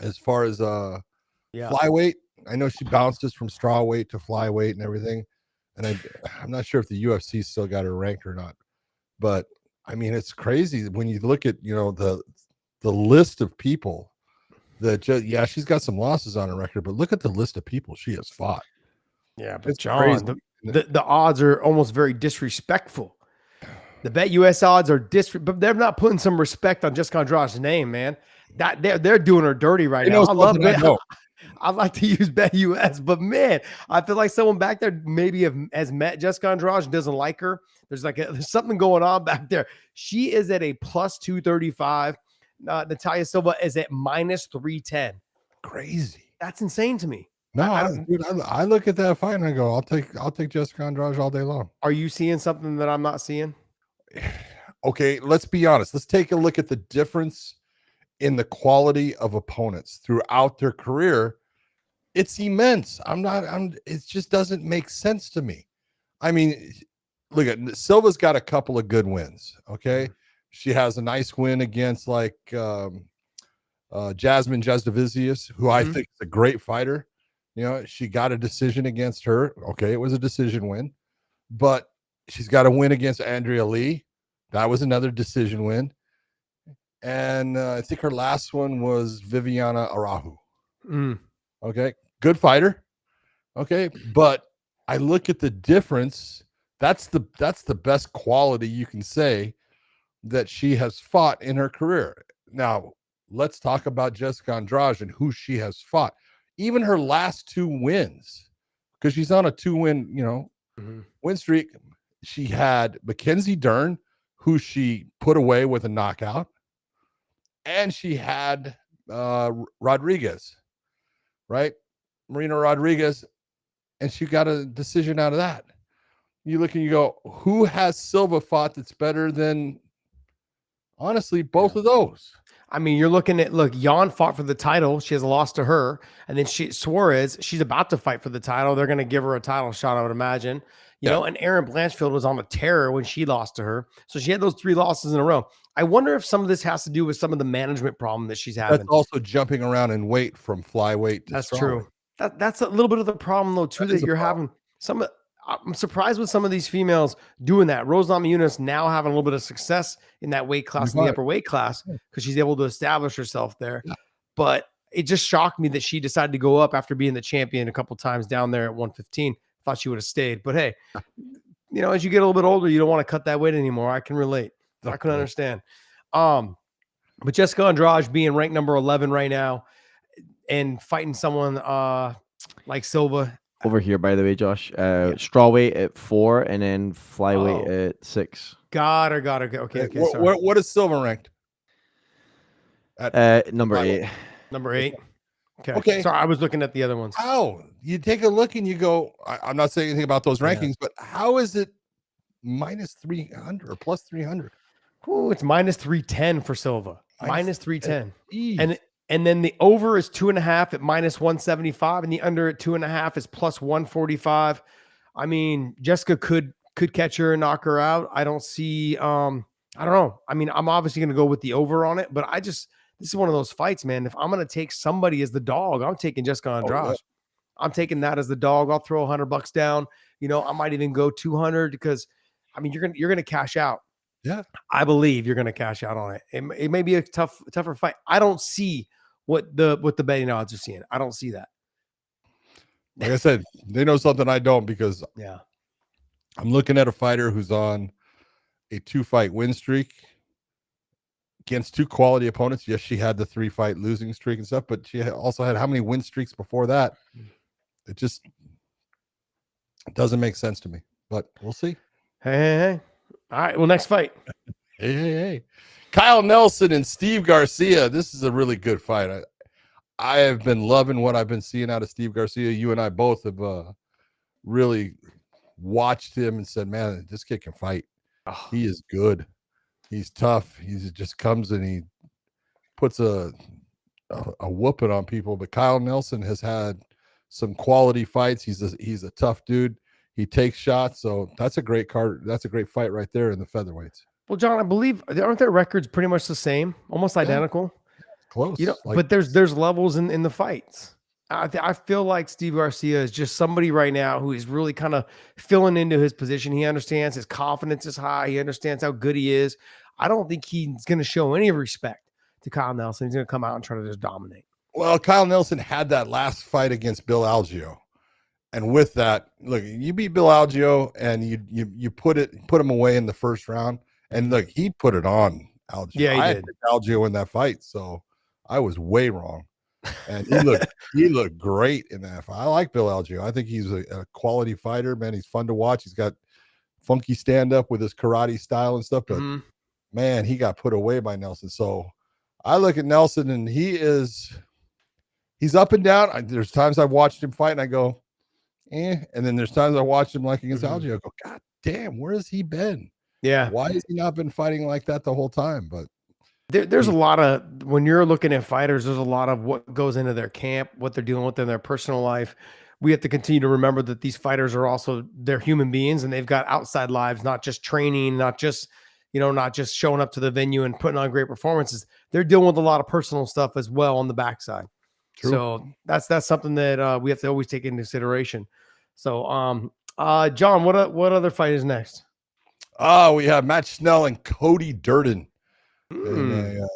as far as flyweight. I know she bounced us from strawweight to flyweight and everything. And I'm not sure if the UFC still got her ranked or not. But I mean, it's crazy when you look at, the list of people that she's got some losses on her record, but look at the list of people she has fought. Yeah, but John, the odds are almost very disrespectful. The Bet US odds are but they're not putting some respect on Jessica Andrade's name, man. That they're doing her dirty right now. I love Bet. I'd like to use Bet US, but man, I feel like someone back there maybe has met Jessica Andrade and doesn't like her. There's something going on back there. She is at a plus 235. Natalia Silva is at minus 310. Crazy. That's insane to me. No, I look at that fight and I go, I'll take Jessica Andrade all day long. Are you seeing something that I'm not seeing? Okay, let's be honest. Let's take a look at the difference in the quality of opponents throughout their career. It's immense. It just doesn't make sense to me. I mean, look at Silva's got a couple of good wins. Okay. She has a nice win against Jasmine Jasdavicius, who I think is a great fighter. She got a decision against her. Okay, it was a decision win, but she's got a win against Andrea Lee. That was another decision win. And I think her last one was Viviana Arahu. Okay, good fighter. Okay, but I look at the difference. That's the best quality you can say that she has fought in her career. Now, let's talk about Jessica Andrade and who she has fought. Even her last 2 wins, because she's on a 2-win, win streak. She had Mackenzie Dern, who she put away with a knockout, and she had Rodriguez, right? Marina Rodriguez, and she got a decision out of that. You look and you go, who has Silva fought that's better than, honestly, both of those? I mean, you're looking at, Jan fought for the title. She has a loss to her. And then Suarez, she's about to fight for the title. They're going to give her a title shot, I would imagine. You know, and Erin Blanchfield was on a tear when she lost to her. So she had those 3 losses in a row. I wonder if some of this has to do with some of the management problem that she's having. That's also jumping around in weight from flyweight to That's strawweight. true. That's a little bit of the problem, though, too, that you're having. I'm surprised with some of these females doing that. Rose Namajunas now having a little bit of success in that weight class, in the upper weight class, because she's able to establish herself there. Yeah. But it just shocked me that she decided to go up after being the champion a couple times down there at 115. Thought she would have stayed. But hey, as you get a little bit older, you don't want to cut that weight anymore. I can relate. I can understand. But Jessica Andrade being ranked number 11 right now and fighting someone like Silva. Over here, by the way, Josh, strawweight at 4 and then flyweight at 6. Got her. Okay. Sorry. What is Silva ranked? At number 8. Number 8. Okay. Sorry, I was looking at the other ones. How? You take a look and you go, I'm not saying anything about those rankings, but how is it minus 300 or plus 300? Oh, it's minus 310 for Silva. Minus 310. And then the over is 2.5 at minus 175, and the under at 2.5 is plus 145. I mean, Jessica could catch her and knock her out. I don't see. I don't know. I mean, I'm obviously going to go with the over on it, but this is one of those fights, man. If I'm going to take somebody as the dog, I'm taking Jessica Andrade. Oh, yeah. I'm taking that as the dog. I'll throw $100 down. I might even go 200 because, I mean, you're going to cash out. Yeah, I believe you're going to cash out on it. It may be a tougher fight. I don't see what the betting odds are seeing. I don't see that. Like I said, they know something I don't, because I'm looking at a fighter who's on a 2-fight win streak against 2 quality opponents. Yes, she had the 3-fight losing streak and stuff, but she also had how many win streaks before that? It just doesn't make sense to me, but we'll see. Hey. All right, well, next fight. Hey. Kyle Nelson and Steve Garcia. This is a really good fight. I have been loving what I've been seeing out of Steve Garcia. You and I both have really watched him and said, man, this kid can fight. Oh. He is good. He's tough. He just comes and he puts a whooping on people. But Kyle Nelson has had some quality fights. He's a tough dude. He takes shots. So that's a great card. That's a great fight right there in the featherweights. Well, John, I believe aren't their records pretty much the same, almost identical? Close. But there's levels in the fights. I feel like Steve Garcia is just somebody right now who is really kind of filling into his position. He understands his confidence is high. He understands how good he is. I don't think he's going to show any respect to Kyle Nelson. He's going to come out and try to just dominate. Well, Kyle Nelson had that last fight against Bill Algeo. And with that, look, you beat Bill Algeo and you put him away in the first round. And look, he put it on Algeo. Yeah, he I did. had Algeo in that fight, so I was way wrong. And he looked great in that fight. I like Bill Algeo. I think he's a quality fighter, man. He's fun to watch. He's got funky stand-up with his karate style and stuff, but man, he got put away by Nelson. So I look at Nelson and he's up and down. There's times I've watched him fight and I go, and then there's times I watched him like against Algeo. I go, God damn, where has he been? Yeah. Why has he not been fighting like that the whole time? But there's a lot of, when you're looking at fighters, there's a lot of what goes into their camp, what they're dealing with in their personal life. We have to continue to remember that these fighters are also, they're human beings and they've got outside lives, not just training, not just showing up to the venue and putting on great performances. They're dealing with a lot of personal stuff as well on the backside. True. So that's something that we have to always take into consideration. So, John, what other fight is next? We have Matt Schnell and Cody Durden in a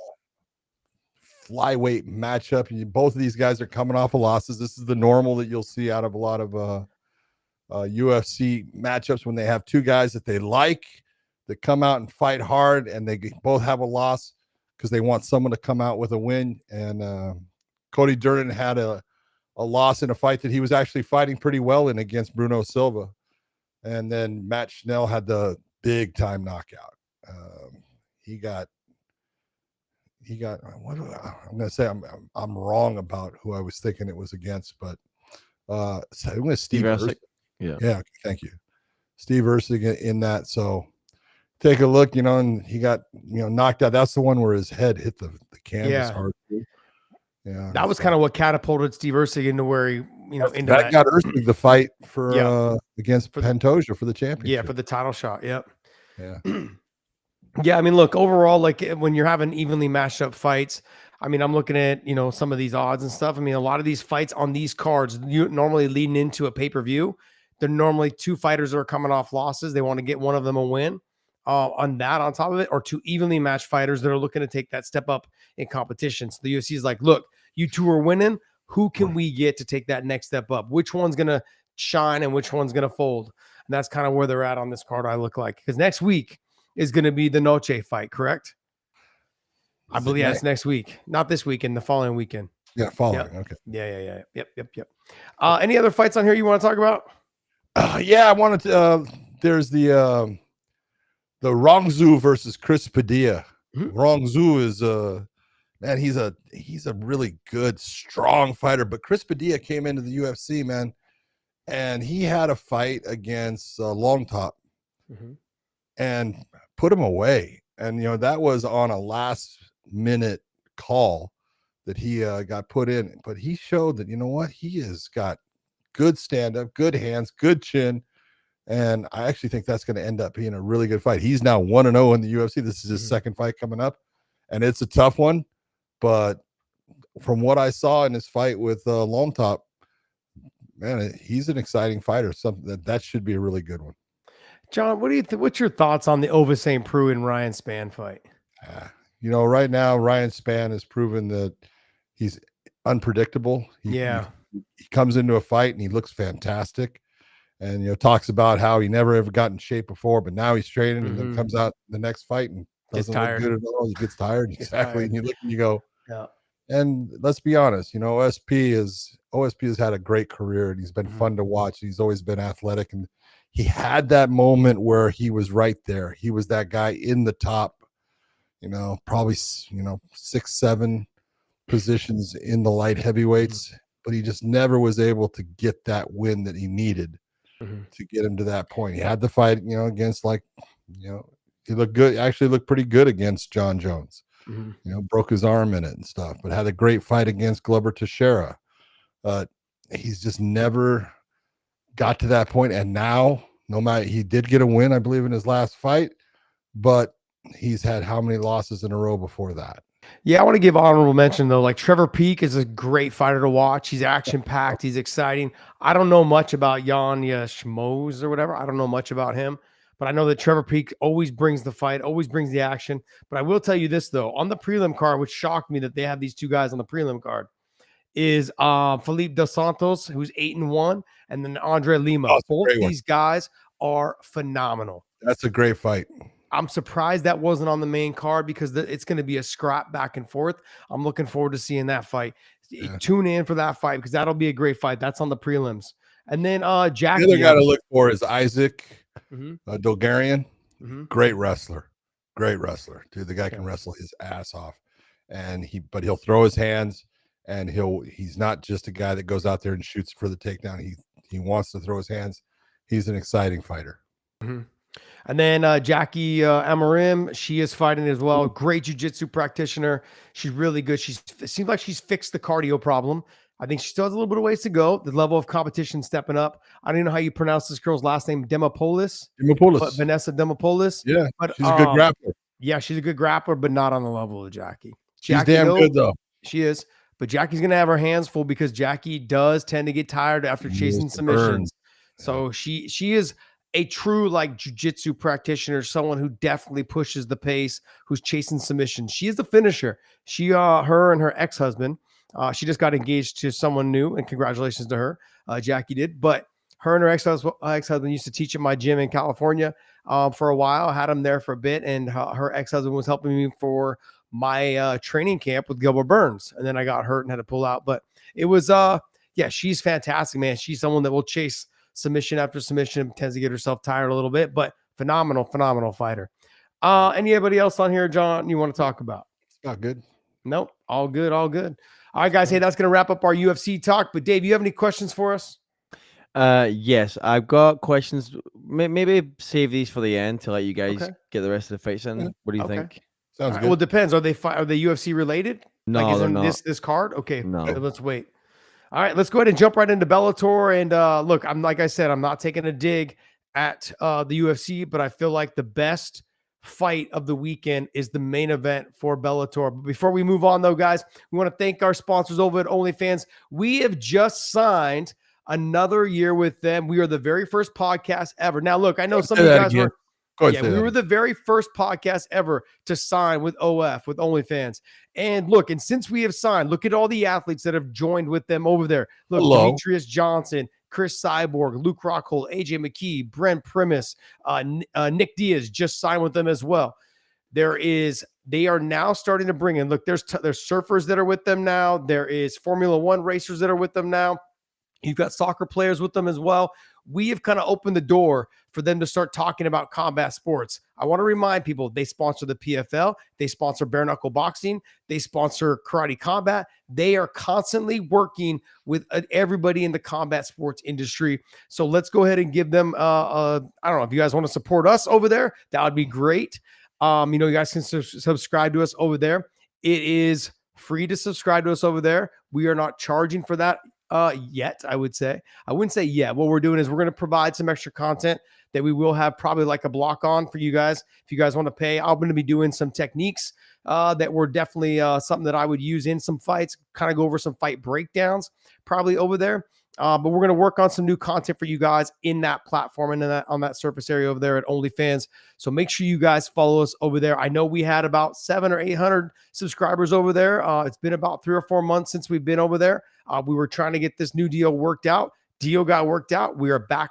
flyweight matchup. Both of these guys are coming off of losses. This is the normal that you'll see out of a lot of UFC matchups when they have two guys that they like that come out and fight hard, and they both have a loss because they want someone to come out with a win. And Cody Durden had a loss in a fight that he was actually fighting pretty well in against Bruno Silva. And then Matt Schnell had the big time knockout. He got what I'm going to say. I'm wrong about who I was thinking it was against, but so it was Steve Erceg. Yeah. Thank you. Steve Erceg in that. So take a look, and he got, knocked out. That's the one where his head hit the canvas hard. Yeah. That was kind of what catapulted Steve Erceg into where he, into that got Erceg the fight for against Pantoja for the championship. Yeah, for the title shot. Yep. Yeah. Yeah, I mean, look, overall, like when you're having evenly matched up fights, I mean, I'm looking at, some of these odds and stuff. I mean, a lot of these fights on these cards, you normally leading into a pay-per-view. They're normally two fighters that are coming off losses. They want to get one of them a win on top of it, or two evenly matched fighters that are looking to take that step up in competition. So the UFC is like, look, you two are winning. Who can we get to take that next step up? Which one's going to shine and which one's going to fold? And that's kind of where they're at on this card, I look like. Because next week is going to be the Noche fight, correct? I believe that's next week. Not this weekend, the following weekend. Yeah, following. Yep. Okay. Yeah. Yep. Any other fights on here you want to talk about? I wanted to. There's the Rongzhu versus Chris Padilla. Rongzhu is man, he's a really good, strong fighter. But Chris Padilla came into the UFC, man, and he had a fight against Long Top and put him away. And that was on a last-minute call that he got put in. But he showed that he has got good stand-up, good hands, good chin. And I actually think that's going to end up being a really good fight. He's now 1-0 in the UFC. This is his second fight coming up, and it's a tough one. But from what I saw in his fight with Long Top, man, he's an exciting fighter. Something that should be a really good one. John, what do you what's your thoughts on the Ova St. Preux and Ryan Spann fight? Right now, Ryan Spann has proven that he's unpredictable. He comes into a fight and he looks fantastic. And talks about how he never ever got in shape before, but now he's training and then comes out the next fight and doesn't look good at all. He gets tired. Exactly. And you look and you go, yeah. And let's be honest, OSP has had a great career and he's been fun to watch. He's always been athletic, and he had that moment where he was right there. He was that guy in the top, probably 6-7 positions in the light heavyweights, but he just never was able to get that win that he needed. to get him to that point. He had the fight, against he looked good. Actually looked pretty good against John Jones. Broke his arm in it and stuff, but had a great fight against Glover Teixeira. He's just never got to that point. And now, no matter, he did get a win, I believe, in his last fight, but he's had how many losses in a row before that? Yeah, I want to give honorable mention though. Like Trevor Peek is a great fighter to watch. He's action packed. He's exciting. I don't know much about Yanya Schmoes or whatever. I don't know much about him, but I know that Trevor Peek always brings the fight, always brings the action. But I will tell you this though, on the prelim card, which shocked me that they have these two guys on the prelim card, is Felipe Dos Santos, who's 8-1, and then Andre Lima. Both these guys are phenomenal. That's a great fight. I'm surprised that wasn't on the main card because it's going to be a scrap back and forth. I'm looking forward to seeing that fight. Yeah. Tune in for that fight because that'll be a great fight. That's on the prelims. And then Jackie. The other guy to look for is Isaac Dolgarian. Great wrestler. Dude, the guy can wrestle his ass off. And he'll throw his hands, and he's not just a guy that goes out there and shoots for the takedown. He wants to throw his hands. He's an exciting fighter. And then Jackie Amarim, she is fighting as well. Great jiu-jitsu practitioner. She's really good. It seems like she's fixed the cardio problem. I think she still has a little bit of ways to go. The level of competition stepping up. I don't even know how you pronounce this girl's last name, Demopoulos. Vanessa Demopoulos. Yeah, but she's a good grappler. Yeah, she's a good grappler, but not on the level of Jackie. She's damn good though. She is. But Jackie's going to have her hands full because Jackie does tend to get tired after chasing submissions. So she is a true like jiu-jitsu practitioner, someone who definitely pushes the pace, who's chasing submissions. She is the finisher. Her and her ex-husband, she just got engaged to someone new, and congratulations to her. Jackie did, but her and her ex-husband used to teach at my gym in California for a while. I had him there for a bit, and her ex-husband was helping me for my training camp with Gilbert Burns, and then I got hurt and had to pull out. But it was she's fantastic, man. She's someone that will chase submission after submission, tends to get herself tired a little bit, but phenomenal fighter. Anybody else on here, John, you want to talk about? It's not good. Nope. All good. All right, guys. Hey, that's going to wrap up our UFC talk. But Dave, you have any questions for us? Yes, I've got questions. Maybe save these for the end to let you guys get the rest of the fights in. What do you think? Sounds good. Well, it depends. Are they UFC related? No, like, they're not. This card? Okay. No. Let's wait. All right, let's go ahead and jump right into Bellator. And look, like I said, I'm not taking a dig at the UFC, but I feel like the best fight of the weekend is the main event for Bellator. But before we move on, though, guys, we want to thank our sponsors over at OnlyFans. We have just signed another year with them. We are the very first podcast ever. Now, look, I know some of you guys were. Yeah, we were the very first podcast ever to sign with with OnlyFans. And look, and since we have signed, look at all the athletes that have joined with them over there. Look, Demetrius Johnson, Chris Cyborg, Luke Rockhold, AJ McKee, Brent Primus, Nick Diaz just signed with them as well. They are now starting to bring in, look, there's surfers that are with them now. There is Formula One racers that are with them now. You've got soccer players with them as well. We have kind of opened the door for them to start talking about combat sports. I want to remind people they sponsor the PFL, they sponsor bare knuckle boxing, they sponsor karate combat. They are constantly working with everybody in the combat sports industry. So let's go ahead and give them, I don't know if you guys want to support us over there, that would be great. You guys can subscribe to us over there. It is free to subscribe to us over there. We are not charging for that yet, I would say. I wouldn't say yet. What we're doing is we're going to provide some extra content that we will have probably like a block on for you guys. If you guys want to pay, I'm going to be doing some techniques that were definitely something that I would use in some fights, kind of go over some fight breakdowns probably over there. But we're going to work on some new content for you guys in that platform and on that surface area over there at OnlyFans. So make sure you guys follow us over there. I know we had about 700 or 800 subscribers over there. It's been about 3 or 4 months since we've been over there. We were trying to get this new deal worked out. Deal got worked out. We are back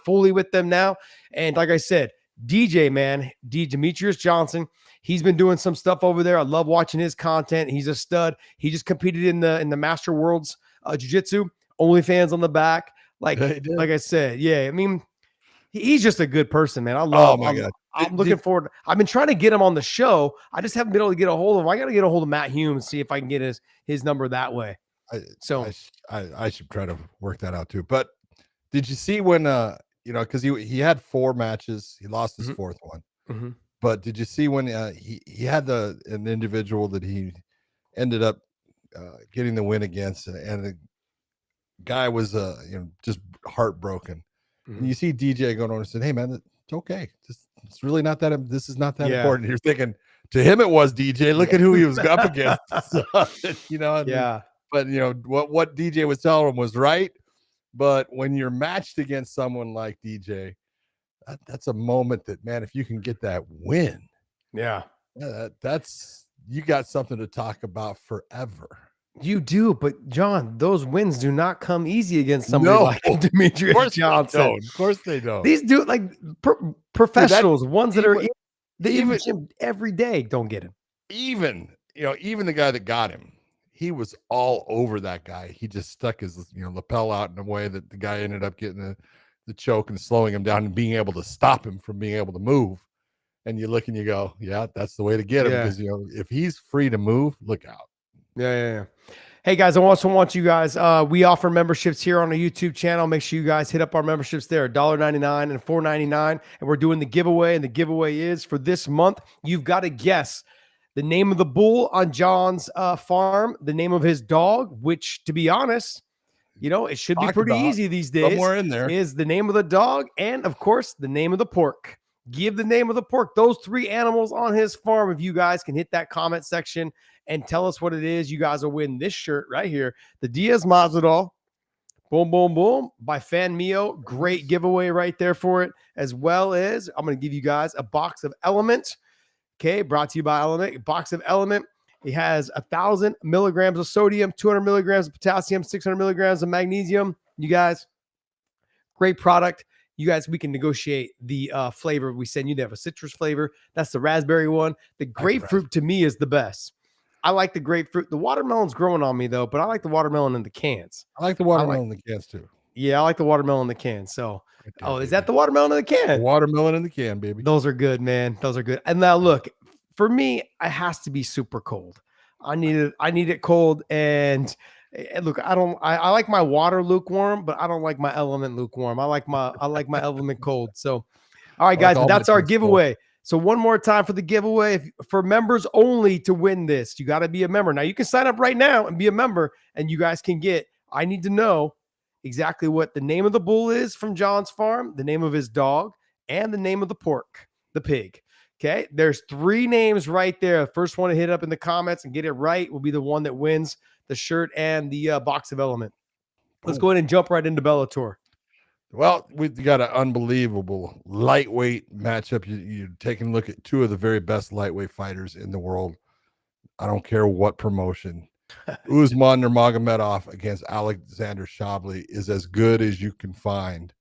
fully with them now. And like I said, Demetrius Johnson, he's been doing some stuff over there. I love watching his content. He's a stud. He just competed in the Master Worlds Jiu-Jitsu. OnlyFans on the back. Like I said, yeah, I mean, he's just a good person, man. I love him. God. I'm looking forward. I've been trying to get him on the show. I just haven't been able to get a hold of him. I got to get a hold of Matt Hume and see if I can get his number that way. I should try to work that out too. But Did you see when because he had 4 matches, he lost his 4th one. But did you see when he had an individual that he ended up getting the win against, and the guy was just heartbroken. And you see DJ going on and said, "Hey man, it's okay. It's really not that. This is not that important." You're thinking to him it was DJ. Look at who he was up against. So, But what DJ was telling him was right. But when you're matched against someone like DJ, that's a moment that, man, if you can get that win, that's you got something to talk about forever. You do, but John, those wins do not come easy against somebody like Demetrius Johnson. Of course they don't. These dudes, like professionals, ones that are even every day, don't get him. Even the guy that got him, he was all over that guy. He just stuck his lapel out in a way that the guy ended up getting the choke and slowing him down and being able to stop him from being able to move. And you look and you go, yeah, that's the way to get him, because if he's free to move, look out. Yeah. Hey guys, I also want you guys, we offer memberships here on the YouTube channel. Make sure you guys hit up our memberships there, $1.99 and $4.99. And we're doing the giveaway, and the giveaway is for this month. You've got to guess the name of the bull on John's farm, the name of his dog, which, to be honest, it should be pretty easy these days. Somewhere in there is the name of the dog, and of course, the name of the pork. Give the name of the pork, those 3 animals on his farm. If you guys can hit that comment section and tell us what it is, you guys will win this shirt right here, the Diaz Mazadal, boom, boom, boom, by Fan Mio. Great giveaway right there for it, as well as I'm going to give you guys a box of LMNT. Okay, brought to you by LMNT. A box of LMNT. It has 1,000 milligrams of sodium, 200 milligrams of potassium, 600 milligrams of magnesium. You guys, great product. You guys, we can negotiate the flavor we send you. They have a citrus flavor. That's the raspberry one. The grapefruit to me is the best. I like the grapefruit. The watermelon's growing on me though, but I like the watermelon in the cans. I like the watermelon in the cans too. Yeah, I like the watermelon in the can. So, is that the watermelon in the can? The watermelon in the can, baby. Those are good, man. Those are good. And now look, for me, it has to be super cold. I need it cold. And look, I like my water lukewarm, but I don't like my LMNT lukewarm. I like my LMNT cold. So, all right, guys, that's our giveaway. So one more time for the giveaway, for members only to win this, you got to be a member. Now you can sign up right now and be a member, and you guys can get, I need to know exactly what the name of the bull is from John's farm, the name of his dog, and the name of the pork, the pig. Okay. There's 3 names right there. The first one to hit up in the comments and get it right will be the one that wins the shirt and the box of LMNT. Let's go ahead and jump right into Bellator. Well, we've got an unbelievable lightweight matchup. You're taking a look at 2 of the very best lightweight fighters in the world. I don't care what promotion. Usman Nurmagomedov against Alexander Shabli is as good as you can find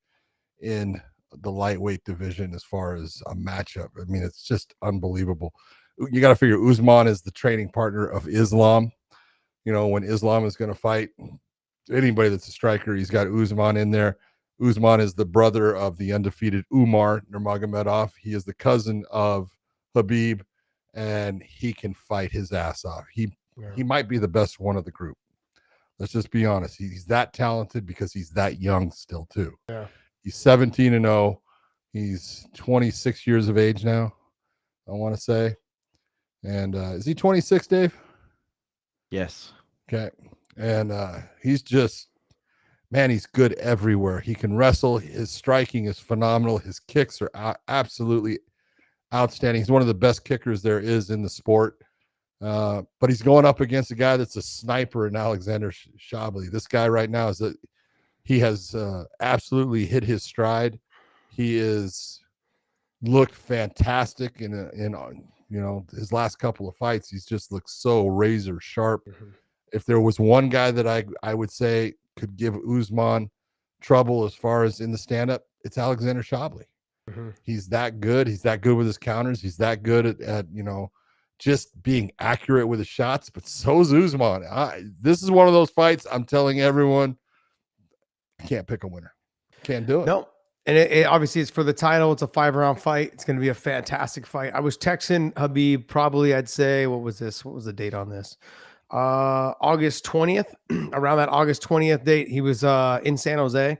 in the lightweight division as far as a matchup. I mean, it's just unbelievable. You got to figure Usman is the training partner of Islam. When Islam is going to fight anybody that's a striker, he's got Usman in there. Usman is the brother of the undefeated Umar Nurmagomedov. He is the cousin of Habib, and he can fight his ass off. He might be the best one of the group. Let's just be honest. He's that talented because he's that young still too. Yeah. He's 17-0. He's 26 years of age now, I want to say. And is he 26, Dave? Yes. Okay. And he's just, man, he's good everywhere. He can wrestle. His striking is phenomenal. His kicks are absolutely outstanding. He's one of the best kickers there is in the sport. But he's going up against a guy that's a sniper in Alexander Shabli. This guy right now he has absolutely hit his stride. He is looked fantastic in his last couple of fights. He's just looked so razor sharp. If there was one guy that I would say could give Usman trouble as far as in the stand-up, it's Alexander Shabli. He's that good. He's that good with his counters. He's that good at just being accurate with his shots, but so's Usman. This is one of those fights I'm telling everyone, I can't pick a winner. Can't do it. No. And it obviously it's for the title. It's a 5-round fight. It's going to be a fantastic fight. I was texting Habib probably, I'd say, what was the date on this? August 20th, around that August 20th date. He was in San Jose.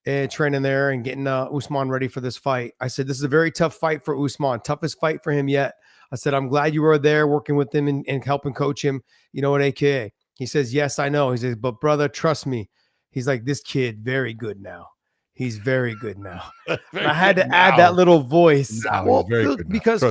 training there and getting Usman ready for this fight. I said, this is a very tough fight for Usman, toughest fight for him yet. I said, I'm glad you were there working with him and helping coach him, you know, at AKA. He says, yes, I know. He says, but brother, trust me. He's like, this kid, very good now. He's very good now. I had to add that little voice. Well, because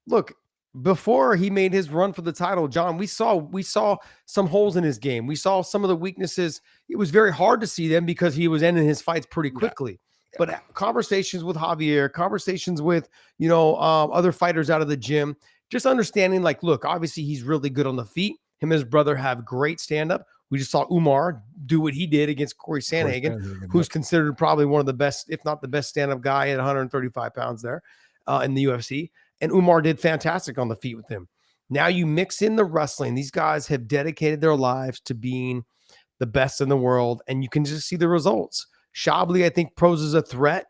look, before he made his run for the title, John, we saw some holes in his game. We saw some of the weaknesses. It was very hard to see them because he was ending his fights pretty quickly. Yeah. But conversations with Javier, conversations with, you know, other fighters out of the gym, just understanding like, look, obviously he's really good on the feet. Him and his brother have great stand-up. We just saw Umar do what he did against Corey Sandhagen, who's considered probably one of the best, if not the best stand-up guy at 135 pounds there in the UFC. And Umar did fantastic on the feet with him. Now you mix in the wrestling. These guys have dedicated their lives to being the best in the world, and you can just see the results. Shabli, I think, poses a threat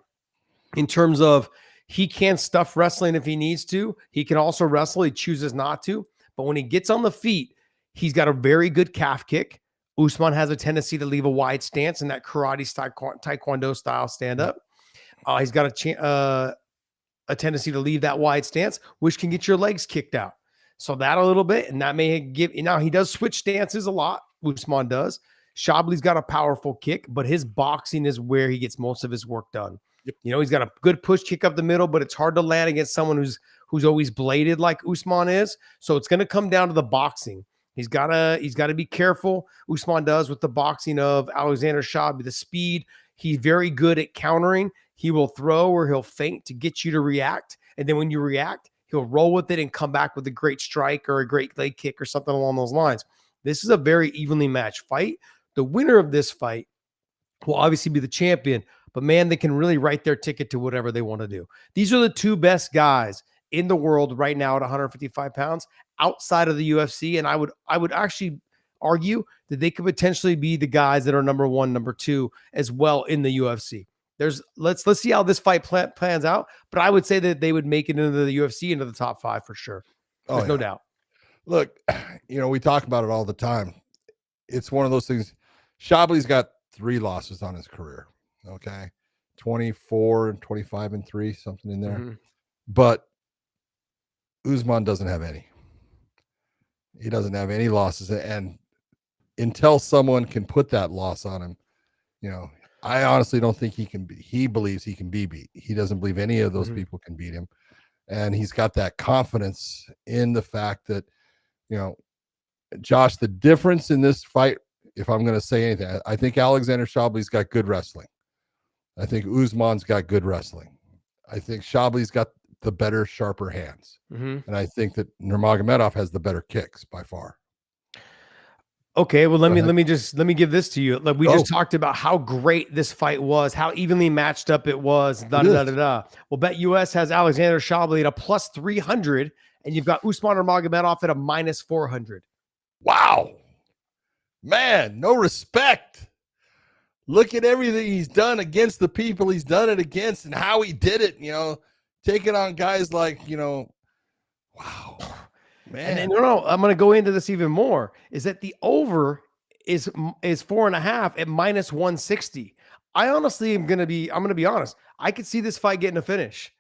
in terms of he can stuff wrestling if he needs to. He can also wrestle. He chooses not to. But when he gets on the feet, he's got a very good calf kick. Usman has a tendency to leave a wide stance in that karate style, taekwondo style stand-up. He's got a tendency to leave that wide stance, which can get your legs kicked out. So that a little bit, and that may give, now he does switch stances a lot. Usman does. Shabli's got a powerful kick, but his boxing is where he gets most of his work done. Yep. You know, he's got a good push kick up the middle, but it's hard to land against someone who's always bladed like Usman is. So it's going to come down to the boxing. He's got to be careful. Usman does with the boxing of Alexander Shabli, the speed. He's very good at countering. He will throw or he'll feint to get you to react. And then when you react, he'll roll with it and come back with a great strike or a great leg kick or something along those lines. This is a very evenly matched fight. The winner of this fight will obviously be the champion, but man, they can really write their ticket to whatever they want to do. These are the two best guys in the world right now at 155 pounds outside of the UFC. And I would actually argue that they could potentially be the guys that are number one, number two as well in the UFC. Let's see how this fight plans out, but I would say that they would make it into the UFC, into the top 5 for sure. There's no doubt. Look, you know, we talk about it all the time. It's one of those things. Shabli's got 3 losses on his career. Okay. 24 and 25 and 3, something in there. Mm-hmm. But Usman doesn't have any. He doesn't have any losses. And until someone can put that loss on him, you know, I honestly don't think he can be. He believes he can be beat. He doesn't believe any of those people can beat him. And he's got that confidence in the fact that, you know, Josh, the difference in this fight, if I'm going to say anything, I think Alexander Shabli's got good wrestling. I think Usman's got good wrestling. I think Shabli's got the better, sharper hands. Mm-hmm. And I think that Nurmagomedov has the better kicks by far. Okay, well, let me give this to you. Like we just talked about how great this fight was, how evenly matched up it was. Well, BetUS has Alexander Shabli at a plus 300, and you've got Usman Nurmagomedov at a minus 400. Wow, man, no respect. Look at everything he's done against the people he's done it against, and how he did it. You know, taking on guys like, you know, wow. Man. And no, I'm going to go into this even more. Is that the over is 4.5 at minus 160. I honestly I'm going to be honest. I could see this fight getting a finish.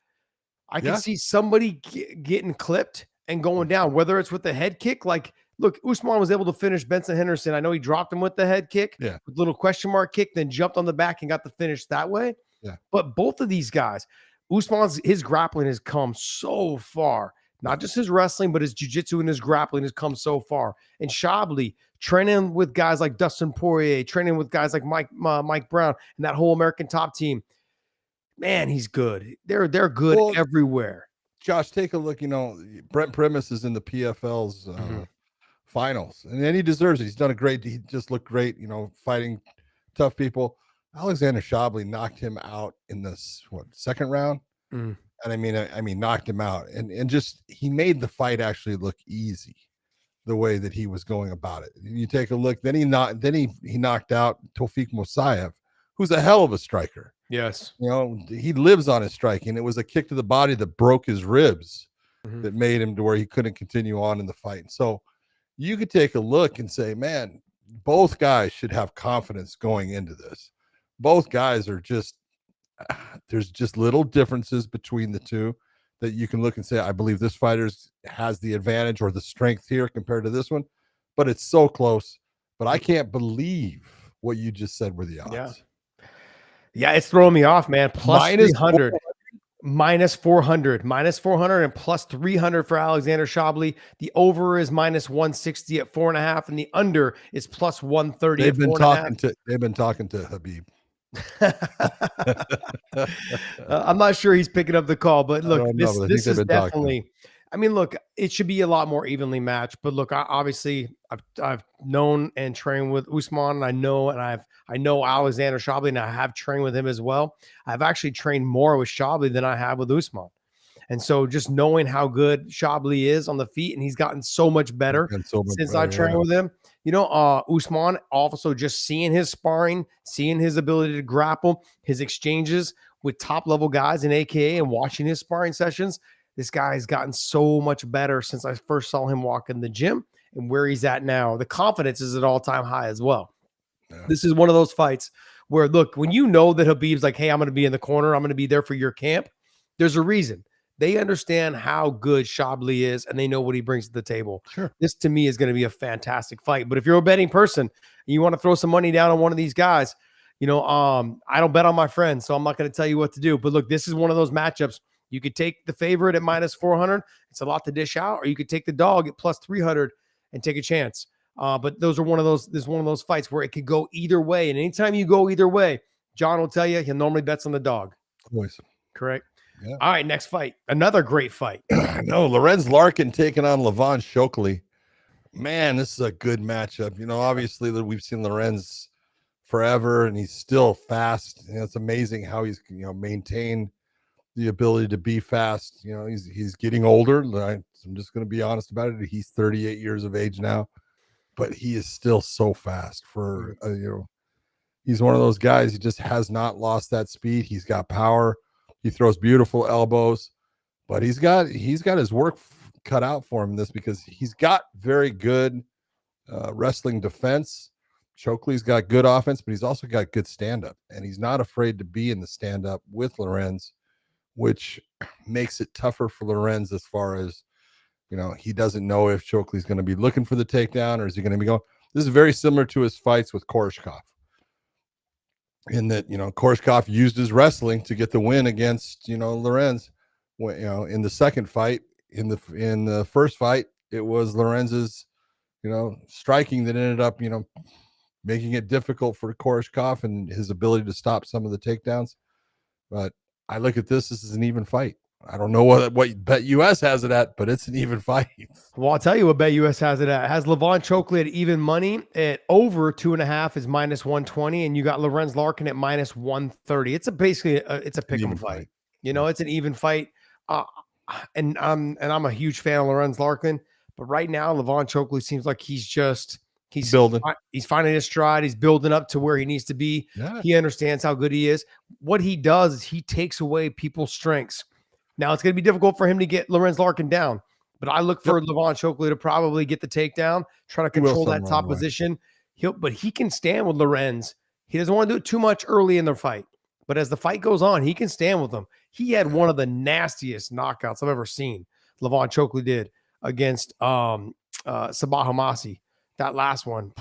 I can see somebody getting clipped and going down, whether it's with the head kick. Like, look, Usman was able to finish Benson Henderson. I know he dropped him with the head kick, with a little question mark kick, then jumped on the back and got the finish that way. Yeah. But both of these guys, his grappling has come so far. Not just his wrestling, but his jiu-jitsu and his grappling has come so far. And Shabli, training with guys like Dustin Poirier, training with guys like Mike Brown, and that whole American Top Team, man, he's good. They're good everywhere. Josh, take a look. You know, Brent Primus is in the PFL's finals, and then he deserves it. He's done he just looked great, you know, fighting tough people. Alexander Shabli knocked him out in the second round. Mm. And I mean, knocked him out, and just he made the fight actually look easy, the way that he was going about it. You take a look. Then he knocked out Tofik Mosaev, who's a hell of a striker. Yes, you know, he lives on his striking. It was a kick to the body that broke his ribs, that made him to where he couldn't continue on in the fight. So you could take a look and say, man, both guys should have confidence going into this. both guys are just, there's just little differences between the two that you can look and say, I believe this fighter has the advantage or the strength here compared to this one, but it's so close. But I can't believe what you just said were the odds. Yeah, it's throwing me off, man. Plus Minus 300, minus 400, minus 400, and plus 300 for Alexander Shabley. The over is minus 160 at 4.5, and the under is plus 130. They've been talking to Habib. I'm not sure he's picking up the call, but look, this is definitely. I mean, look, it should be a lot more evenly matched. But look, I've known and trained with Usman, and I know Alexander Shabley, and I have trained with him as well. I've actually trained more with Shabley than I have with Usman. And so just knowing how good Shabley is on the feet, and he's gotten so much better since I trained with him. You know, Usman, also just seeing his sparring, seeing his ability to grapple, his exchanges with top level guys in AKA, and watching his sparring sessions. This guy has gotten so much better since I first saw him walk in the gym, and where he's at now. The confidence is at all-time high as well. Yeah. This is one of those fights where, look, when you know that Habib's like, hey, I'm going to be in the corner, I'm going to be there for your camp, there's a reason. They understand how good Shabley is, and they know what he brings to the table. Sure. This, to me, is going to be a fantastic fight. But if you're a betting person and you want to throw some money down on one of these guys, you know, I don't bet on my friends, so I'm not going to tell you what to do. But look, this is one of those matchups. You could take the favorite at minus 400. It's a lot to dish out, or you could take the dog at plus 300 and take a chance. But those are one of those fights where it could go either way. And anytime you go either way, John will tell you he normally bets on the dog. Always. Correct. Yeah. All right, next fight. Another great fight. No, Lorenz Larkin taking on Levon Shokely. Man, this is a good matchup. You know, obviously we've seen Lorenz forever, and he's still fast. You know, it's amazing how he's, you know, maintained the ability to be fast. You know, he's getting older. I'm just going to be honest about it. He's 38 years of age now, but he is still so fast for, you know, he's one of those guys. He just has not lost that speed. He's got power. He throws beautiful elbows, but he's got his work cut out for him in this, because he's got very good wrestling defense. Shokely's got good offense, but he's also got good stand-up, and he's not afraid to be in the stand-up with Lorenz, which makes it tougher for Lorenz as far as, you know, he doesn't know if Shokely's going to be looking for the takedown, or is he going to be going. This is very similar to his fights with Koreshkov, in that, you know, Koreshkov used his wrestling to get the win against, you know, Lorenz. When, you know, in the second fight, in the first fight, it was Lorenz's, you know, striking that ended up, you know, making it difficult for Koreshkov and his ability to stop some of the takedowns. But I look at this is an even fight. I don't know what Bet US has it at, but it's an even fight. Well, I'll tell you what Bet US has it at. It has Levon Shokely at even money. At over 2.5 is minus 120, and you got Lorenz Larkin at minus 130. It's basically it's a pick 'em fight. You know, it's an even fight. And I'm a huge fan of Lorenz Larkin, but right now Levon Shokely seems like he's building. He's finding his stride. He's building up to where he needs to be. Yeah. He understands how good he is. What he does is he takes away people's strengths. Now it's going to be difficult for him to get Lorenz Larkin down, but I look for Levon Shokely to probably get the takedown, try to control that top position. But he can stand with Lorenz. He doesn't want to do it too much early in the fight, but as the fight goes on, he can stand with him. He had one of the nastiest knockouts I've ever seen. Levon Shokely did against Sabah Hamasi. That last one,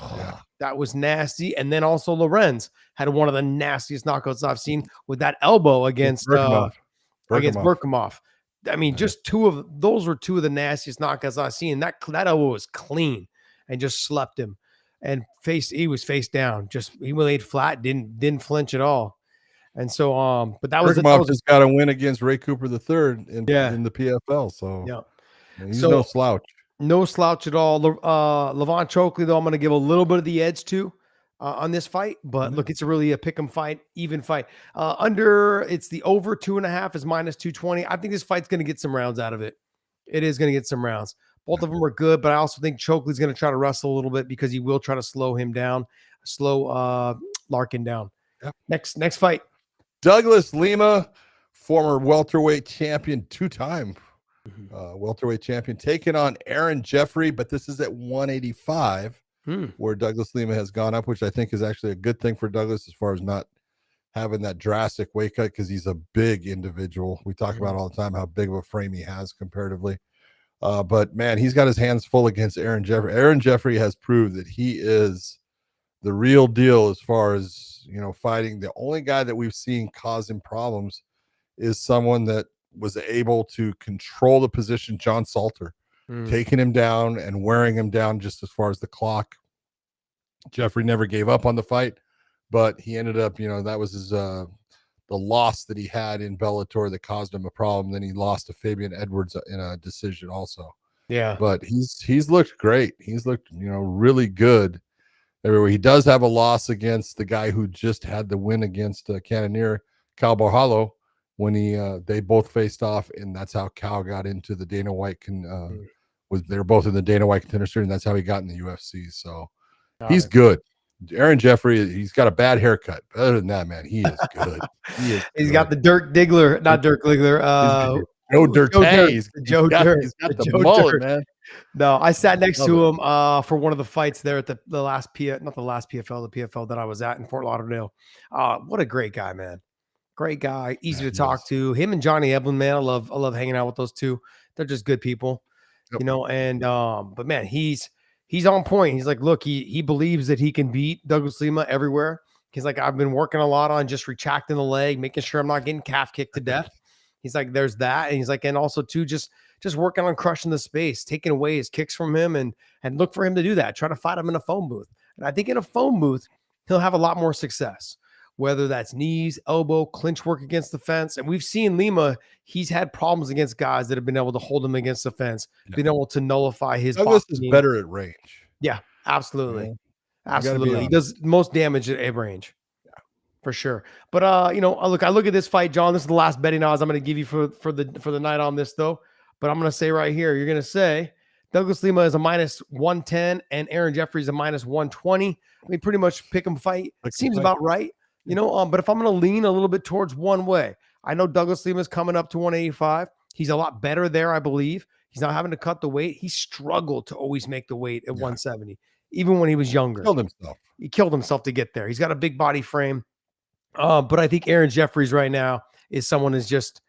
that was nasty. And then also Lorenz had one of the nastiest knockouts I've seen with that elbow against Berkimov. I mean, just those were two of the nastiest knockouts I've seen. That elbow was clean and just slept him, and he was face down. He laid flat, didn't flinch at all. And so, but that was just got a win against Ray Cooper III in the PFL. So he's no slouch. No slouch at all. Levon Shokely, though, I'm going to give a little bit of the edge to on this fight. But look, it's really a pick 'em fight, even fight. It's the over 2.5 is minus 220. I think this fight's going to get some rounds out of it. It is going to get some rounds. Both of them are good, but I also think Shokely's going to try to wrestle a little bit, because he will try to slow him down, Larkin down. Yep. Next fight. Douglas Lima, former welterweight champion, two-time welterweight champion, taking on Aaron Jeffrey, but this is at 185, where Douglas Lima has gone up, which I think is actually a good thing for Douglas as far as not having that drastic weight cut because he's a big individual. We talk about all the time how big of a frame he has comparatively. But man, he's got his hands full against Aaron Jeffrey. Aaron Jeffrey has proved that he is the real deal as far as, fighting. The only guy that we've seen cause him problems is someone that was able to control the position, John Salter, taking him down and wearing him down just as far as the clock. Jeffrey never gave up on the fight, but he ended up, that was his the loss that he had in Bellator that caused him a problem. Then he lost to Fabian Edwards in a decision also. Yeah. But he's looked great. He's looked, really good everywhere. He does have a loss against the guy who just had the win against Cannoneer, Cal Barhalo, when they both faced off, and that's how Cal got into the Dana White they're both in the Dana White Contender Series, and that's how he got in the UFC. So he's good. Aaron Jeffrey, he's got a bad haircut. Other than that, man, he is good. He's got the Dirk Diggler, not Dirk Diggler. Joe Dirt. He's got the mullet, man. No, I sat next to him for one of the fights there at the last not the last PFL, the PFL that I was at in Fort Lauderdale. What a great guy, man. Great guy, easy to talk to. Him and Johnny Eblin, man, I love hanging out with those two. They're just good people, and but man, he's on point. He's like, look, he believes that he can beat Douglas Lima everywhere. He's like, I've been working a lot on just retracting the leg, making sure I'm not getting calf kicked to death. He's like, there's that. And he's like, and also too, just working on crushing the space, taking away his kicks from him and look for him to do that. Try to fight him in a phone booth. And I think in a phone booth, he'll have a lot more success, whether that's knees, elbow, clinch work against the fence. And we've seen Lima, he's had problems against guys that have been able to hold him against the fence, been able to nullify his Douglas is better at range. Yeah, absolutely. Absolutely. He does most damage at range. For sure. But I look at this fight, John. This is the last betting odds I'm going to give you for the night on this, though. But I'm going to say right here, you're going to say Douglas Lima is a -110 and Aaron Jeffrey is a -120. I mean, pretty much pick 'em fight. It seems about right, But if I'm going to lean a little bit towards one way, I know Douglas Lima is coming up to 185. He's a lot better there, I believe. He's not having to cut the weight. He struggled to always make the weight at 170, even when he was younger. He killed himself to get there. He's got a big body frame. But I think Aaron Jeffries right now is someone is just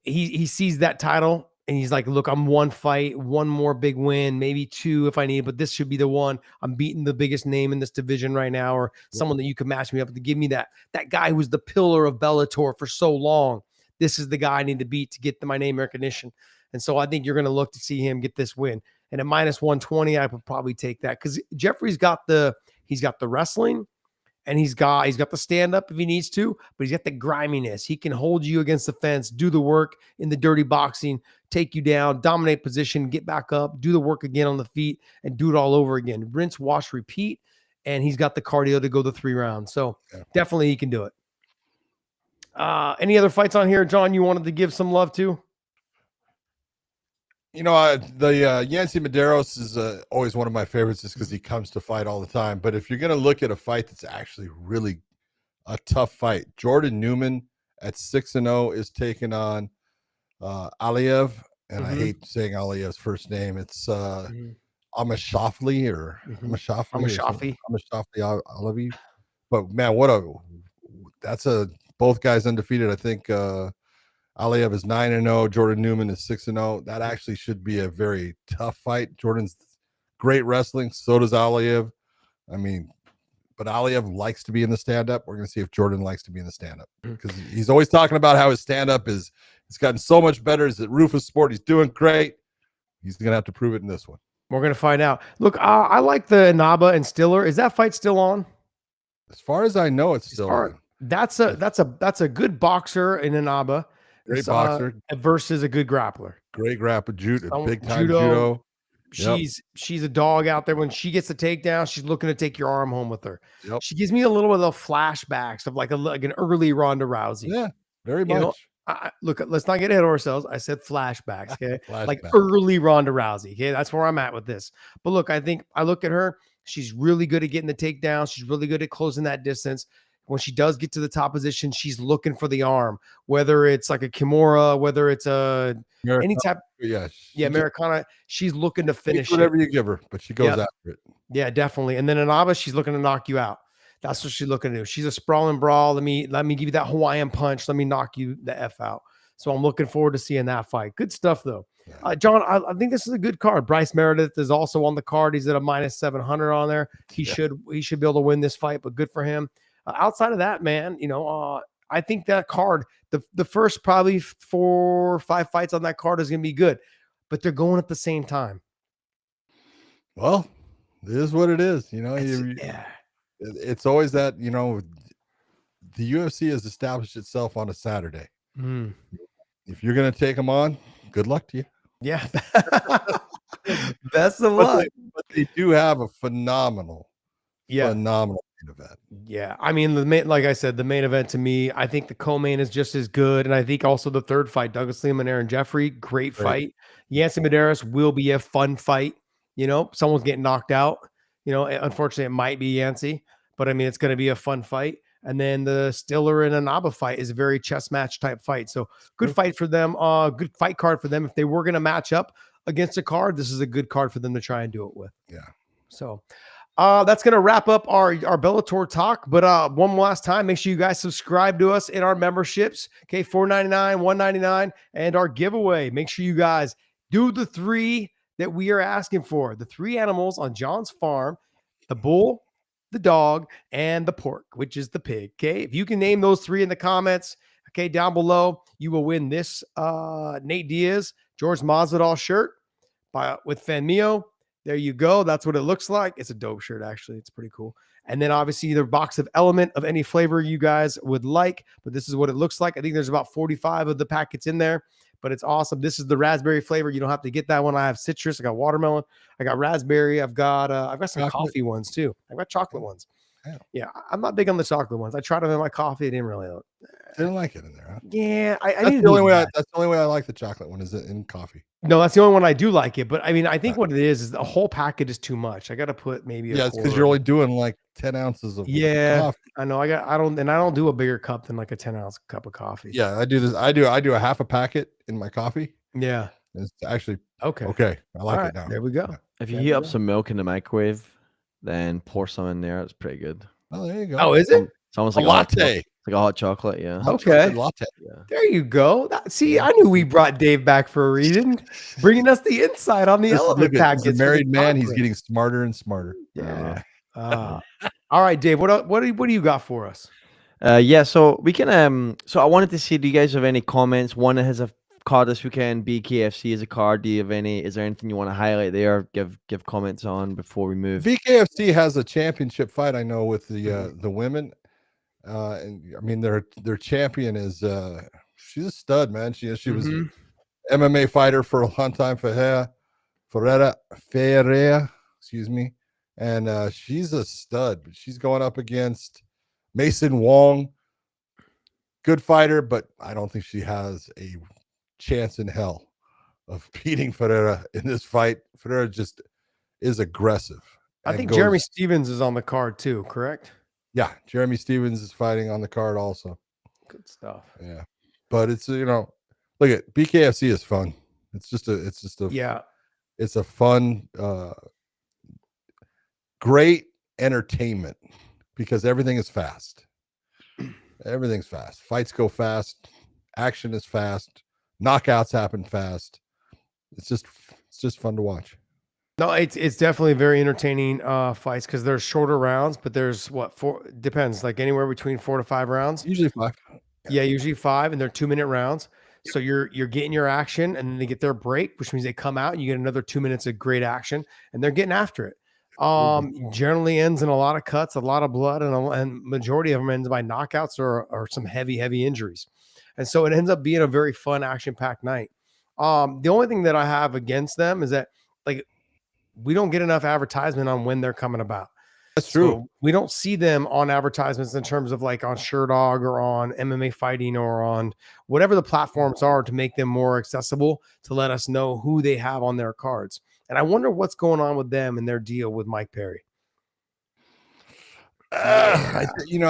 he sees that title and he's like, look, I'm one fight, one more big win, maybe two if I need, but this should be the one. I'm beating the biggest name in this division right now, or someone that you could match me up to give me that guy who was the pillar of Bellator for so long. This is the guy I need to beat to get my name recognition. And so I think you're going to look to see him get this win. And at -120, I would probably take that because Jeffrey's got the wrestling. And he's got the stand-up if he needs to, but he's got the griminess. He can hold you against the fence, do the work in the dirty boxing, take you down, dominate position, get back up, do the work again on the feet, and do it all over again. Rinse, wash, repeat. And he's got the cardio to go the 3 rounds. So definitely he can do it. Any other fights on here, John, you wanted to give some love to? The Yancy Medeiros is always one of my favorites just because he comes to fight all the time. But if you're going to look at a fight that's actually really a tough fight, Jordan Newman at 6-0 is taking on Aliyev. And I hate saying Aliyev's first name. It's Amashafli or Amashafli Aliyev. But man, both guys undefeated. I think Aliyev is 9-0. Jordan Newman is 6-0. That actually should be a very tough fight. Jordan's great wrestling. So does Aliyev. I mean, but Aliyev likes to be in the stand-up. We're going to see if Jordan likes to be in the stand-up because he's always talking about how his stand-up it's gotten so much better. He's at Rufus Sport. He's doing great. He's going to have to prove it in this one. We're going to find out. Look, I like the Inaba and Stiller. Is that fight still on? As far as I know, it's still on. That's a good boxer in Inaba. Great boxer versus a good grappler. Great grappler, big time judo. She's a dog out there. When she gets the takedown, she's looking to take your arm home with her. Yep. She gives me a little bit of flashbacks of like an early Ronda Rousey. Yeah, very much. Look, let's not get ahead of ourselves. I said flashbacks, okay? Like early Ronda Rousey, okay? That's where I'm at with this. But look, I think I look at her. She's really good at getting the takedown. She's really good at closing that distance. When she does get to the top position, she's looking for the arm, whether it's like a Kimura, whether it's any type. Americana. She's looking to finish whatever you give her, but she goes after it. Yeah, definitely. And then Inaba, she's looking to knock you out. That's what she's looking to do. She's a sprawling brawl. Let me give you that Hawaiian punch. Let me knock you the F out. So I'm looking forward to seeing that fight. Good stuff, though. John, I think this is a good card. Bryce Meredith is also on the card. He's at a -700 on there. He should be able to win this fight, but good for him. Outside of that, man, I think that card, the first probably 4 or 5 fights on that card is going to be good, but they're going at the same time. Well, it is what it is. It's always that, the UFC has established itself on a Saturday. If you're going to take them on, good luck to you. Yeah. Best of luck. But they do have a phenomenal main event. Yeah. I mean, like I said, the main event to me, I think the co-main is just as good. And I think also the third fight, Douglas Lima and Aaron Jeffrey, great fight. Yancy Medeiros will be a fun fight. Someone's getting knocked out. Unfortunately, it might be Yancy, but I mean, it's going to be a fun fight. And then the Stiller and Anaba fight is a very chess match type fight. So good fight for them. Good fight card for them. If they were going to match up against a card, this is a good card for them to try and do it with. Yeah. So that's going to wrap up our Bellator talk. But one last time, make sure you guys subscribe to us in our memberships. Okay, $4.99, $1.99, and our giveaway. Make sure you guys do the 3 that we are asking for. The 3 animals on John's farm: the bull, the dog, and the pork, which is the pig. Okay, if you can name those 3 in the comments, okay, down below, you will win this Nate Diaz George Masvidal shirt with Fanmio. There you go. That's what it looks like. It's a dope shirt, actually. It's pretty cool. And then obviously the box of LMNT of any flavor you guys would like, but this is what it looks like. I think there's about 45 of the packets in there, but it's awesome. This is the raspberry flavor. You don't have to get that one. I have citrus. I got watermelon. I got raspberry. I've got some coffee ones too. I've got chocolate ones. Yeah, I'm not big on the chocolate ones. I tried them in my coffee. I didn't really didn't like it in there. Huh? Yeah, that's the only way. That's the only way I like the chocolate one, is it in coffee. No, that's the only one I do like it. But I mean, I think what it is the whole packet is too much. I got to put maybe it's because you're only doing like 10 ounces of coffee. I know. I don't do a bigger cup than like a 10-ounce cup of coffee. Yeah, I do this. I do a half a packet in my coffee. Yeah, it's actually okay. I like it now. There we go. Yeah. If you heat up some milk in the microwave, then pour some in there. It's pretty good. Oh, there you go. Oh, is it? It's almost a like latte. It's like a hot chocolate. Yeah. Okay. Latte. Yeah. There you go. See, I knew we brought Dave back for a reason, bringing us the insight on the LMNT packets. As a married man, he's getting smarter and smarter. Yeah. All right, Dave. What do you got for us? So we can. So I wanted to see. Do you guys have any comments? One that has a card this weekend. BKFC is a card. Do you have any? Is there anything you want to highlight there? Give comments on before we move. BKFC has a championship fight, I know, with the women. And I mean their champion is she's a stud, man. She was an MMA fighter for a long time, Ferreira, excuse me. And she's a stud. She's going up against Mason Wong. Good fighter, but I don't think she has a chance in hell of beating Ferreira in this fight. Ferreira just is aggressive. I think Jeremy Stevens is on the card too, correct? Yeah, Jeremy Stevens is fighting on the card also. Good stuff. Yeah, but it's look at BKFC is fun. It's a fun, great entertainment because everything is fast. Everything's fast. Fights go fast. Action is fast. Knockouts happen fast. It's just fun to watch. No, it's definitely very entertaining fights because there's shorter rounds, but there's depends, like anywhere between 4 to 5 rounds. Usually 5. Yeah, usually 5, and they're 2-minute rounds. So you're getting your action, and then they get their break, which means they come out and you get another 2 minutes of great action, and they're getting after it. Generally ends in a lot of cuts, a lot of blood, and majority of them ends by knockouts or some heavy injuries. And so it ends up being a very fun action-packed night. The only thing that I have against them is that we don't get enough advertisement on when they're coming about. That's true. So we don't see them on advertisements in terms of like on SureDog or on MMA Fighting or on whatever the platforms are to make them more accessible to let us know who they have on their cards. And I wonder what's going on with them and their deal with Mike Perry. I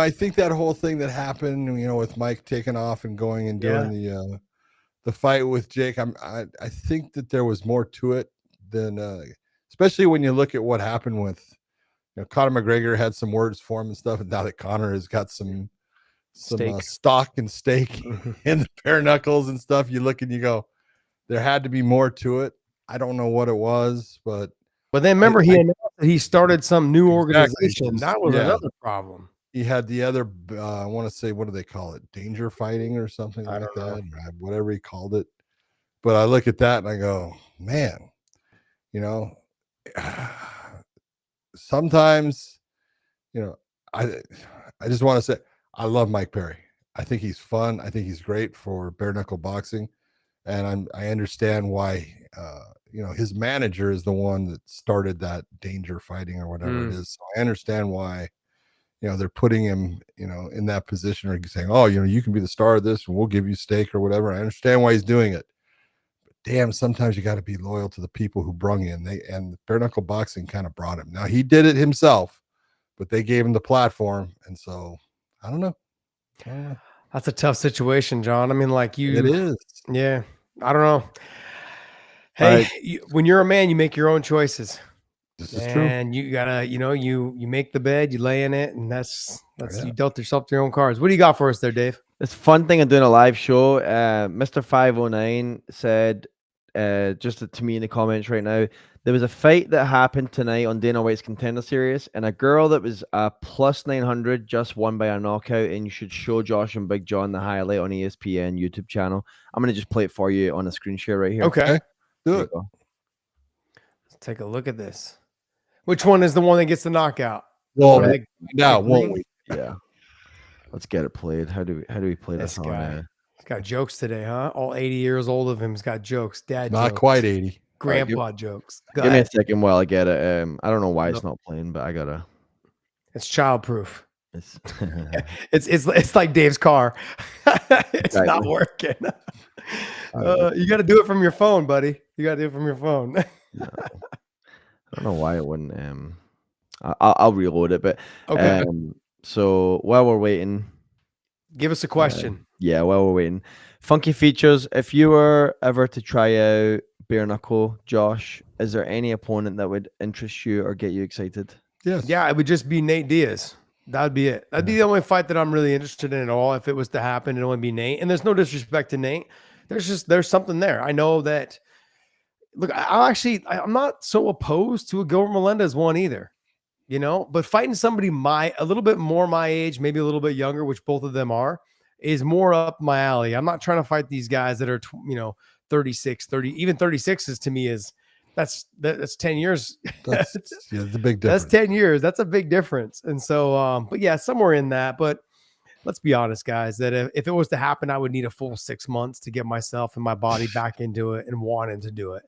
think that whole thing that happened, with Mike taking off and going and doing the fight with Jake, I think that there was more to it than, especially when you look at what happened with Conor McGregor had some words for him and stuff, and now that Conor has got some stock and stake in the bare knuckles and stuff, you look and you go, there had to be more to it. I don't know what it was, but then remember he announced that he started some new organization. Exactly. That was another problem. He had the other, I want to say, what do they call it? Danger fighting or something like that, whatever he called it. But I look at that and I go, man, sometimes, I just want to say, I love Mike Perry. I think he's fun. I think he's great for bare knuckle boxing. And I understand why, his manager is the one that started that danger fighting or whatever it is. So I understand why, they're putting him, in that position, or saying, oh, you can be the star of this and we'll give you stake or whatever. I understand why he's doing it. But damn, sometimes you got to be loyal to the people who brung in. And bare knuckle boxing kind of brought him. Now he did it himself, but they gave him the platform. And so I don't know. That's a tough situation, John. I mean, it is. Yeah. I don't know. Hey, when you're a man, you make your own choices. This is true. And you gotta, you make the bed, you lay in it, and that's you dealt yourself your own cards. What do you got for us there, Dave? It's a fun thing of doing a live show. Mr. 509 said, just to me in the comments right now, there was a fight that happened tonight on Dana White's Contender Series, and a girl that was plus 900 just won by a knockout, and you should show Josh and Big John the highlight on ESPN YouTube channel. I'm going to just play it for you on a screen share right here. Okay. Do it. Let's take a look at this. Which one is the one that gets the knockout? Well, now won't we? Yeah. Let's get it played. How do we play this guy? He's got jokes today, huh? All 80 years old of him. He's got jokes. Dad Not jokes. quite 80. Grandpa jokes. Give me a second while I get it. I don't know why it's not playing, but I gotta. It's childproof. It's like Dave's car. It's not working. You got to do it from your phone, buddy. You got to do it from your phone. No. I don't know why it wouldn't. I'll reload it, but okay. So while we're waiting, give us a question. While we're waiting, funky features. If you were ever to try out bare knuckle, Josh, is there any opponent that would interest you or get you excited? Yes. Yeah, it would just be Nate Diaz. That'd be it. That'd be the only fight that I'm really interested in at all. If it was to happen, it'd only be Nate. And there's no disrespect to Nate. There's something there. I know that. Look, I'm not so opposed to a Gilbert Melendez one either, but fighting somebody a little bit more my age, maybe a little bit younger, which both of them are, is more up my alley. I'm not trying to fight these guys that are, 36, 30, even 36s to me that's 10 years. That's a big difference. That's 10 years. That's a big difference. And so, but yeah, somewhere in that, but let's be honest, guys, that if it was to happen, I would need a full 6 months to get myself and my body back into it and wanting to do it.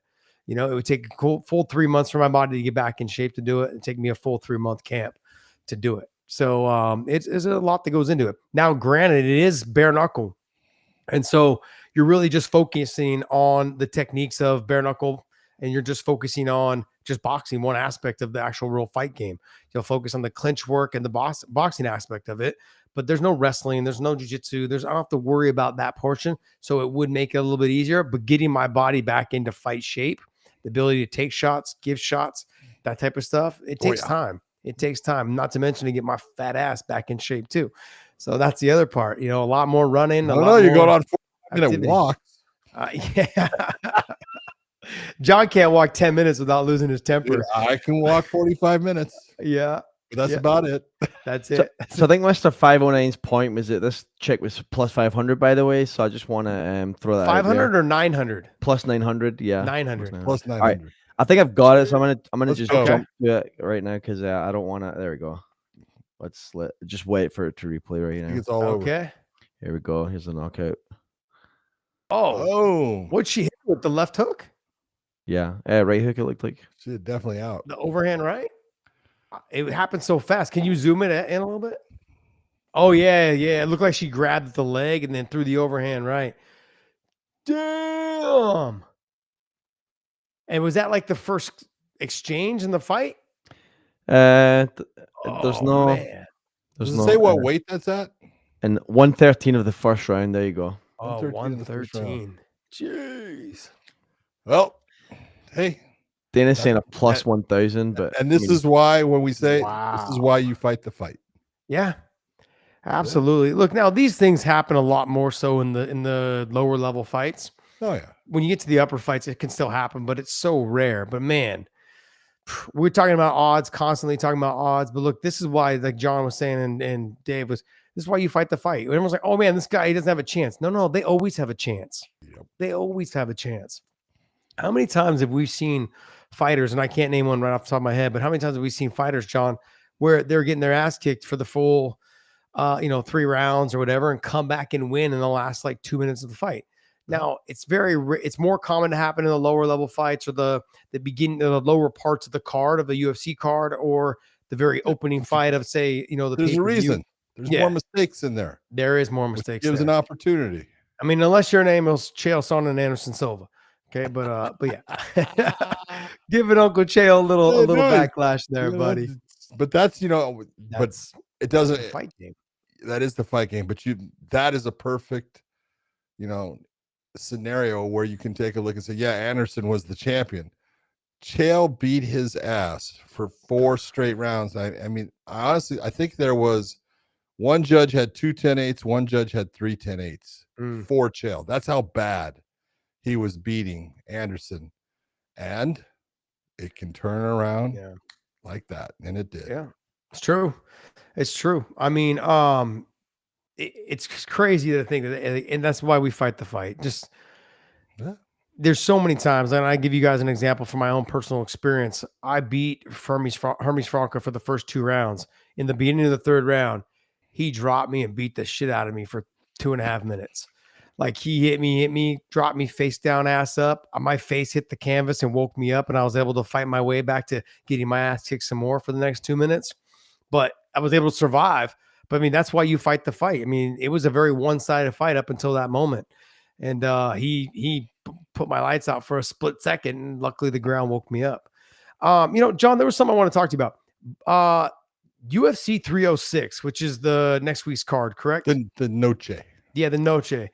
It would take a full 3 months for my body to get back in shape to do it, and take me a full 3-month camp to do it. So it's a lot that goes into it. Now, granted, it is bare knuckle. And so you're really just focusing on the techniques of bare knuckle, and you're just focusing on just boxing, one aspect of the actual real fight game. You'll focus on the clinch work and the boxing aspect of it, but there's no wrestling, there's no jiu-jitsu, I don't have to worry about that portion. So it would make it a little bit easier, but getting my body back into fight shape, the ability to take shots, give shots, that type of stuff, it takes time. It takes time, not to mention to get my fat ass back in shape too. So that's the other part, a lot more running. You're going on 4-minute walks. Yeah. John can't walk 10 minutes without losing his temper. Dude, I can walk 45 minutes. Yeah. That's about it. That's it. So I think Mr. 509's point was that this chick was plus 500, by the way. So I just want to throw that 500 or 900? Plus 900, yeah. 900. Plus 900. All right. I think I've got it. So I'm gonna Let's just go. jump to it right now because I don't want to. There we go. Let's just wait for it to replay right now. It's all over. Okay. Here we go. Here's the knockout. Oh. What'd she hit with, the left hook? Yeah. Right hook, it looked like. She's definitely out. The overhand right? It happened so fast. Can you zoom it in a little bit? Oh, yeah. It looked like she grabbed the leg and then threw the overhand right. Damn. And was that like the first exchange in the fight? There's no. Man. There's Does it no. say what weight that's at? And 113 of the first round. There you go. Oh, 113 in the first round. 113. Jeez. Well, hey, Dana's saying a plus 1,000, but and this is why when we say this is Wow. why you fight the fight. Yeah, absolutely. Look, now these things happen a lot more so in the lower level fights. Oh yeah. When you get to the upper fights, it can still happen, but it's so rare. But man, we're talking about odds, constantly talking about odds. But look, this is why, like John was saying, and Dave was, this is why you fight the fight. Everyone's like, oh man, this guy, he doesn't have a chance. No, they always have a chance. Yep. They always have a chance. How many times have we seen fighters, and I can't name one right off the top of my head, but how many times have we seen fighters, John, where they're getting their ass kicked for the full 3 rounds or whatever, and come back and win in the last like 2 minutes of the fight? Now it's it's more common to happen in the lower level fights or the beginning of the lower parts of the card of the UFC card, or the very opening fight of, say, the There's a pay-per-view. reason. There's more mistakes in there. There is more Which mistakes. gives an opportunity. I mean, unless your name is Chael Sonnen Anderson Silva. Okay, but yeah. Giving Uncle Chael a little backlash there, buddy. But that's but it doesn't fight game. That is the fight game, but that is a perfect scenario where you can take a look and say, yeah, Anderson was the champion. Chael beat his ass for 4 straight rounds. I mean, honestly, I think there was one judge had 2 10-8s, one judge had 3 10-8s for Chael. That's how bad he was beating Anderson, and it can turn around like that, and it did. Yeah, it's true. It's true. I mean, it's crazy to think that, and that's why we fight the fight. Just there's so many times, and I give you guys an example from my own personal experience. I beat Hermes Franca for the first 2 rounds. In the beginning of the 3rd round, he dropped me and beat the shit out of me for 2.5 minutes. Like, he hit me, dropped me face down, ass up. My face hit the canvas and woke me up, and I was able to fight my way back to getting my ass kicked some more for the next 2 minutes. But I was able to survive. But I mean, that's why you fight the fight. I mean, it was a very one-sided fight up until that moment. And he put my lights out for a split second, and luckily the ground woke me up. John, there was something I want to talk to you about. UFC 306, which is the next week's card, correct? The Noche. Yeah, the Noche.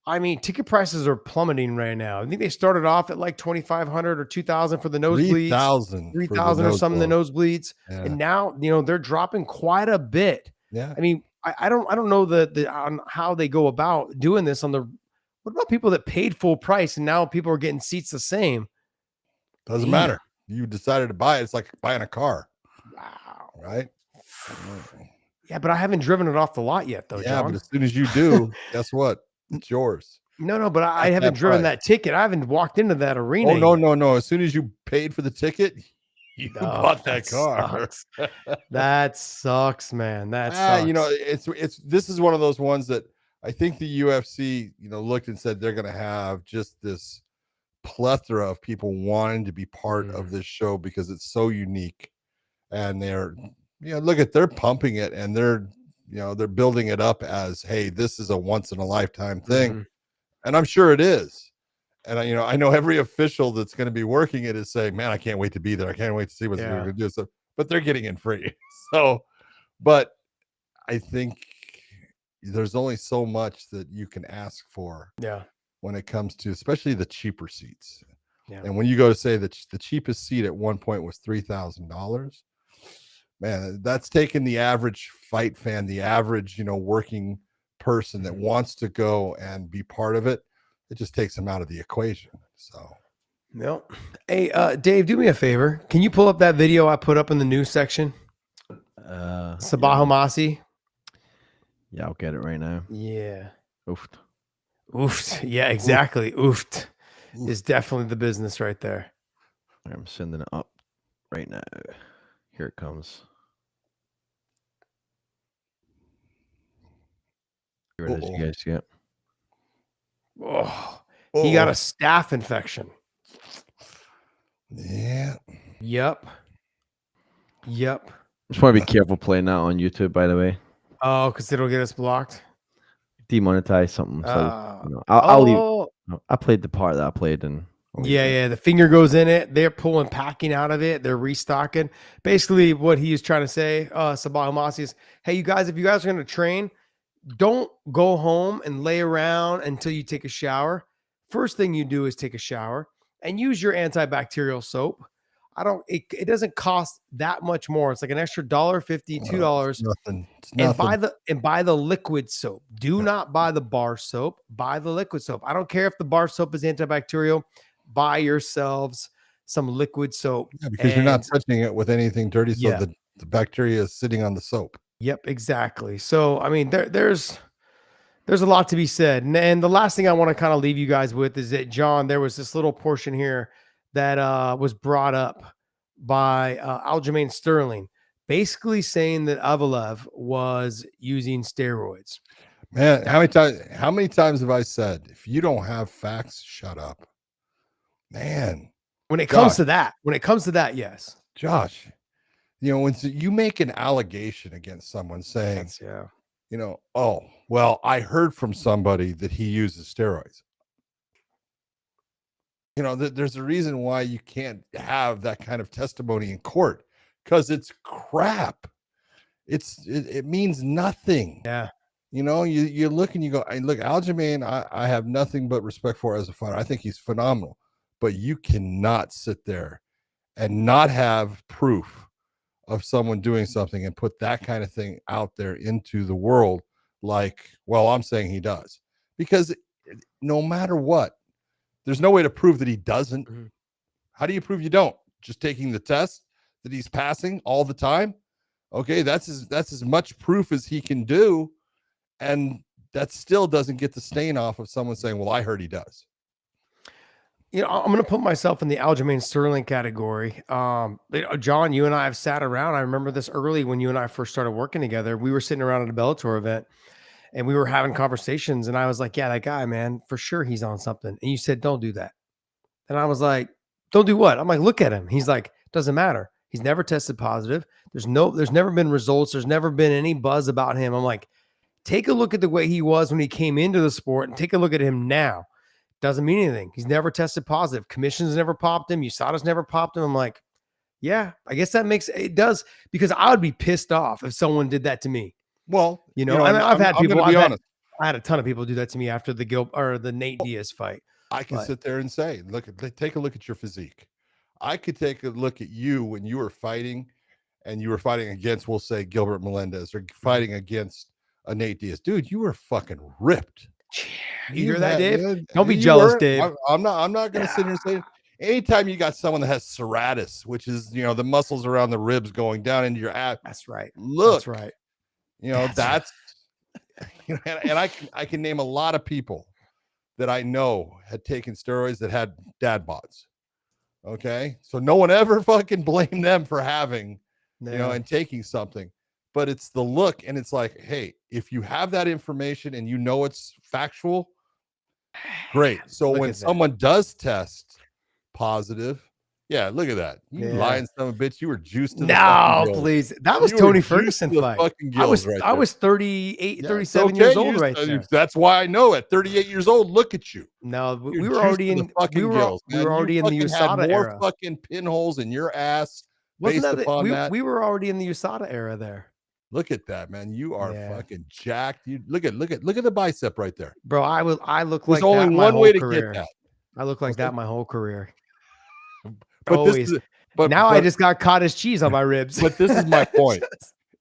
I mean, ticket prices are plummeting right now. I think they started off at like 2,500 or 2,000 for the nosebleeds. 3,000 or something, the nosebleeds. Yeah. And now, they're dropping quite a bit. Yeah. I mean, I don't know on how they go about doing this what about people that paid full price and now people are getting seats the same? Doesn't matter. You decided to buy it. It's like buying a car. Wow. Right? Yeah, but I haven't driven it off the lot yet, though, Yeah, John. but as soon as you do, guess what? It's yours. No, but I haven't driven that ticket. I haven't walked into that arena. Oh, no. As soon as you paid for the ticket, you bought that car. That sucks, man. That sucks. This is one of those ones that I think the UFC, looked and said they're going to have just this plethora of people wanting to be part of this show because it's so unique, and they're pumping it, and they're building it up as, hey, this is a once in a lifetime thing. And I'm sure it is. And I know every official that's going to be working it is saying, man, I can't wait to be there. I can't wait to see what they're going to do. So, but they're getting in free. So, but I think there's only so much that you can ask for. Yeah. When it comes to, especially the cheaper seats. Yeah. And when you go to say that the cheapest seat at one point was $3,000, man, that's taken the average fight fan, the average, working person that wants to go and be part of it. It just takes them out of the equation. So, no. Hey, Dave, do me a favor. Can you pull up that video I put up in the news section? Sabah Homasi. Yeah, I'll get it right now. Yeah. Oofed. Yeah, exactly. Oofed is definitely the business right there. I'm sending it up right now. Here it comes. Here it is, you guys get. He got a staph infection. Yeah. Yep. Just want to be careful playing that on YouTube, by the way. Oh, because it'll get us blocked. Demonetize something. So I'll leave. I played the part that I played, and the finger goes in it. They're pulling packing out of it. They're restocking. Basically, what he is trying to say, Sabah Homasi, is, hey, you guys, if you guys are going to train, don't go home and lay around until you take a shower. First thing you do is take a shower and use your antibacterial soap. it doesn't cost that much more. It's like an extra $1.50, $2. Nothing. It's And nothing. buy the liquid soap. Do not buy the bar soap. Buy the liquid soap. I don't care if the bar soap is antibacterial. Buy yourselves some liquid soap. Yeah, because you're not And touching it with anything dirty, so yeah, the bacteria is sitting on the soap. yep, exactly. So I mean, there's a lot to be said. And the last thing I want to kind of leave you guys with is that, John, there was this little portion here that was brought up by Aljamain Sterling, basically saying that Avalev was using steroids. Man, how many times have I said, if you don't have facts, shut up? Man, When it comes to that, yes. Josh, when you make an allegation against someone saying, Yeah. oh, well, I heard from somebody that he uses steroids. There's a reason why you can't have that kind of testimony in court, because it's crap. It means nothing. Yeah. You look and you go, look, Aljamain, I have nothing but respect for as a fighter. I think he's phenomenal, but you cannot sit there and not have proof of someone doing something and put that kind of thing out there into the world. Like, well, I'm saying he does, because no matter what, there's no way to prove that he doesn't. Mm-hmm. How do you prove you don't? Just taking the test that he's passing all the time. Okay. That's as much proof as he can do. And that still doesn't get the stain off of someone saying, well, I heard he does. I'm going to put myself in the Aljamain Sterling category. John, you and I have sat around. I remember this early when you and I first started working together. We were sitting around at a Bellator event and we were having conversations. And I was like, yeah, that guy, man, for sure he's on something. And you said, don't do that. And I was like, don't do what? I'm like, look at him. He's like, doesn't matter. He's never tested positive. There's never been results. There's never been any buzz about him. I'm like, take a look at the way he was when he came into the sport and take a look at him now. Doesn't mean anything. He's never tested positive. Commissions never popped him. USADA's never popped him. I'm like, yeah, I guess it does, because I would be pissed off if someone did that to me. Well, I've had people. I had a ton of people do that to me after the Nate Diaz fight. I can sit there and say, take a look at your physique. I could take a look at you when you were fighting, and you were fighting against, we'll say, Gilbert Melendez, or fighting against a Nate Diaz. Dude, you were fucking ripped. You hear that, Dave? Man. Don't be jealous, Dave. I'm not going to sit here and say, anytime you got someone that has serratus, which is, the muscles around the ribs going down into your ass. That's right. Look, that's right. That's and I can name a lot of people that I know had taken steroids that had dad bods. Okay. So no one ever fucking blamed them for having, and taking something, but it's the look. And it's like, hey, if you have that information and it's factual, great. So when someone does test positive, yeah, look at that. You lying son of a bitch. You were juiced to the no, please. That was Tony Ferguson fight. I was 38, 37 years old right there. That's why I know at 38 years old, look at you. No, we were already in the USADA era. More fucking pinholes in your ass. We were already in the USADA era there. Look at that, man. You are fucking jacked. You look at the bicep right there. Bro, I look like that. There's only one way to get that. I look like that my whole career. But always. I just got cottage cheese on my ribs. But this is my point: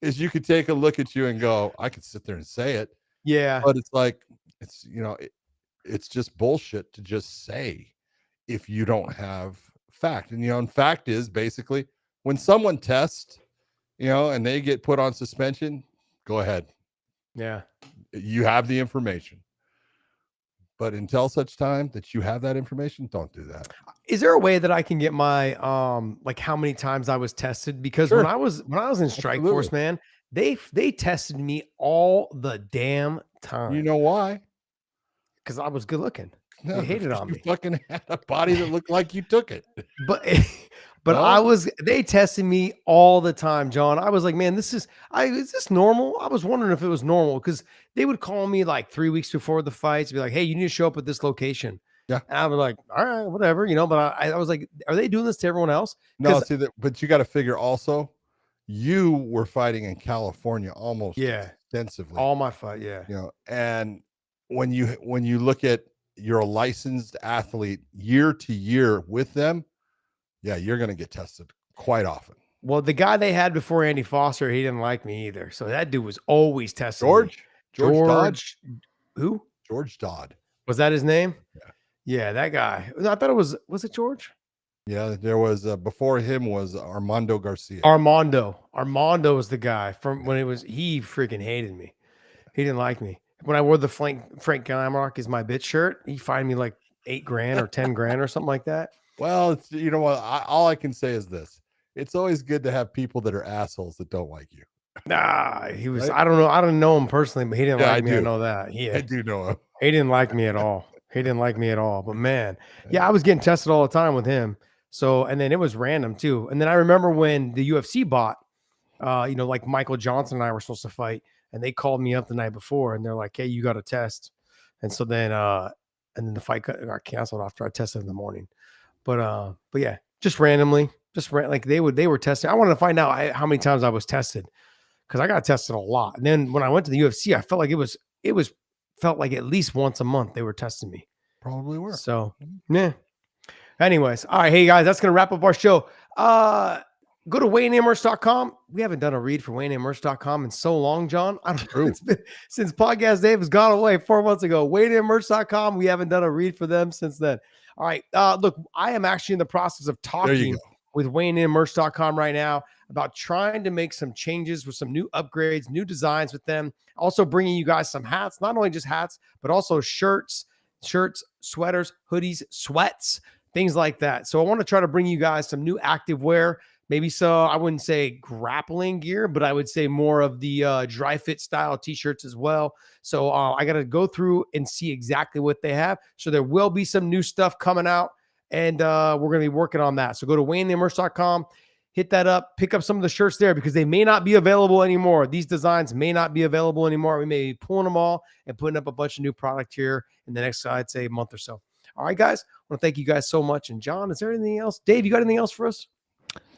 is you could take a look at you and go, I could sit there and say it. Yeah. But it's like, it's just bullshit to just say if you don't have fact. And fact is basically when someone tests, and they get put on suspension, go ahead. Yeah. You have the information. But until such time that you have that information, don't do that. Is there a way that I can get my like how many times I was tested? Because when I was in Strike Force, man, they tested me all the damn time. You know why? Because I was good looking. No, they hated on me. You fucking had a body that looked like you took it. But they tested me all the time, John. I was like, man, is this normal? I was wondering if it was normal, because they would call me like 3 weeks before the fights, be like, hey, you need to show up at this location. Yeah. And I was like, all right, whatever, but I was like, are they doing this to everyone else? No, see that, but you got to figure also, you were fighting in California almost extensively. All my fight, and when you look at you're a licensed athlete year to year with them, yeah, you're going to get tested quite often. Well, the guy they had before Andy Foster, he didn't like me either. So that dude was always testing me. George Dodd? Who? George Dodd. Was that his name? Yeah. Yeah, that guy. I thought it was it George? Yeah, there was before him was Armando Garcia. Armando was the guy from when he freaking hated me. He didn't like me. When I wore the Frank Glamrock is my bitch shirt, he fined me like $8,000 or $10,000 or something like that. Well, it's, you know what? All I can say is this. It's always good to have people that are assholes that don't like you. Nah, he was, Right? I don't know. I don't know him personally, but he didn't like me. I know that. I Yeah. do know him. He didn't like me at all. He didn't like me at all. But man, yeah, I was getting tested all the time with him. So, and then it was random too. And then I remember when the UFC bought, like Michael Johnson and I were supposed to fight, and they called me up the night before and they're like, hey, you got a test. And so then, and then the fight got canceled after I tested in the morning. But yeah, just randomly, like they were testing. I wanted to find out how many times I was tested because I got tested a lot. And then when I went to the UFC, I felt like felt like at least once a month they were testing me. Probably were. So yeah. Anyways, all right, hey guys, that's gonna wrap up our show. Go to WayneMerch.com. We haven't done a read for WayneMerch.com in so long, John. I don't know. It's been since Podcast Dave has gone away 4 months ago. WayneMerch.com. We haven't done a read for them since then. All right. Look, I am actually in the process of talking with WayneMerch.com right now about trying to make some changes with some new upgrades, new designs with them. Also bringing you guys some hats, not only just hats, but also shirts, sweaters, hoodies, sweats, things like that. So I want to try to bring you guys some new active wear. Maybe I wouldn't say grappling gear, but I would say more of the dry fit style t-shirts as well. So I got to go through and see exactly what they have. So there will be some new stuff coming out, and we're going to be working on that. So go to WayneMerch.com, hit that up, pick up some of the shirts there because they may not be available anymore. These designs may not be available anymore. We may be pulling them all and putting up a bunch of new product here in the next, I'd say, month or so. All right, guys. I want to thank you guys so much. And John, is there anything else? Dave, you got anything else for us?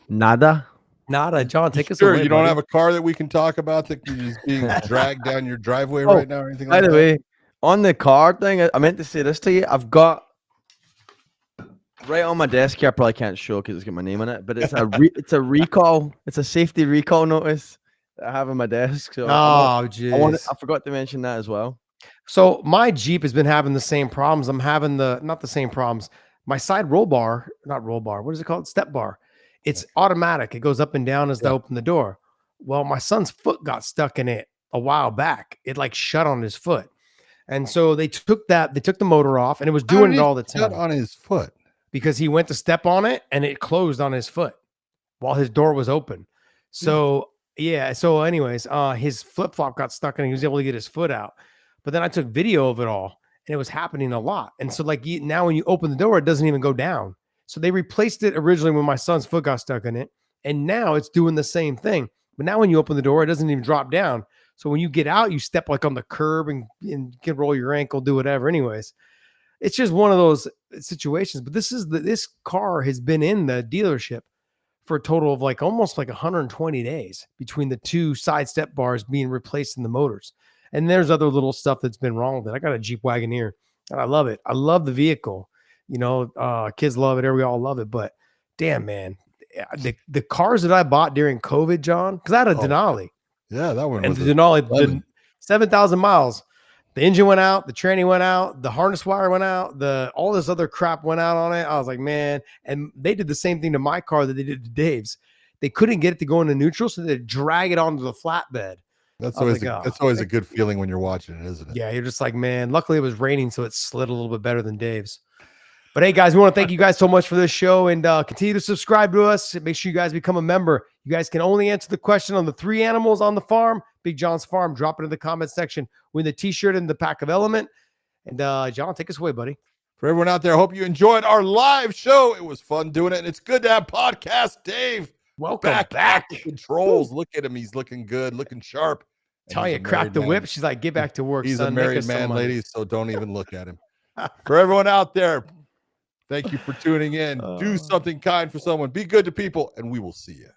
Nada. John, take us away. Sure, you don't have a car that we can talk about that is being dragged down your driveway right now or anything like that? By the way, on the car thing, I meant to say this to you. I've got right on my desk here. I probably can't show because it's got my name on it, but it's it's a recall. It's a safety recall notice that I have on my desk. So I forgot to mention that as well. So my Jeep has been having the same problems. I'm having not the same problems. My side not roll bar. What is it called? Step bar. It's automatic. It goes up and down as I open the door. Well, my son's foot got stuck in it a while back. It like shut on his foot. And so they took the motor off and it was doing it all the time. Shut on his foot? Because he went to step on it and it closed on his foot while his door was open. So yeah. So anyways, his flip-flop got stuck and he was able to get his foot out. But then I took video of it all and it was happening a lot. And so like now when you open the door, it doesn't even go down. So they replaced it originally when my son's foot got stuck in it. And now it's doing the same thing. But now when you open the door, it doesn't even drop down. So when you get out, you step like on the curb and can roll your ankle, do whatever. Anyways, it's just one of those situations. But this car has been in the dealership for a total of like almost like 120 days between the two side step bars being replaced in the motors. And there's other little stuff that's been wrong with it. I got a Jeep Wagoneer and I love it. I love the vehicle. You know, kids love it. We all love it. But damn, man, the cars that I bought during COVID, John, because I had a Denali. Yeah, that one. And the Denali, 7,000 miles. The engine went out. The tranny went out. The harness wire went out. All this other crap went out on it. I was like, man. And they did the same thing to my car that they did to Dave's. They couldn't get it to go into neutral, so they drag it onto the flatbed. That's always a good feeling when you're watching it, isn't it? Yeah, you're just like, man. Luckily, it was raining, so it slid a little bit better than Dave's. But hey, guys, we want to thank you guys so much for this show and continue to subscribe to us. Make sure you guys become a member. You guys can only answer the question on the 3 animals on the farm, Big John's farm. Drop it in the comment section. Win the t-shirt and the pack of LMNT. And John, take us away, buddy. For everyone out there, I hope you enjoyed our live show. It was fun doing it, and it's good to have Podcast Dave. Welcome back. The controls. Look at him. He's looking good, looking sharp. Tanya cracked the whip. She's like, get back to work, He's son. a married man, ladies, so don't even look at him. For everyone out there, thank you for tuning in. Do something kind for someone. Be good to people, and we will see you.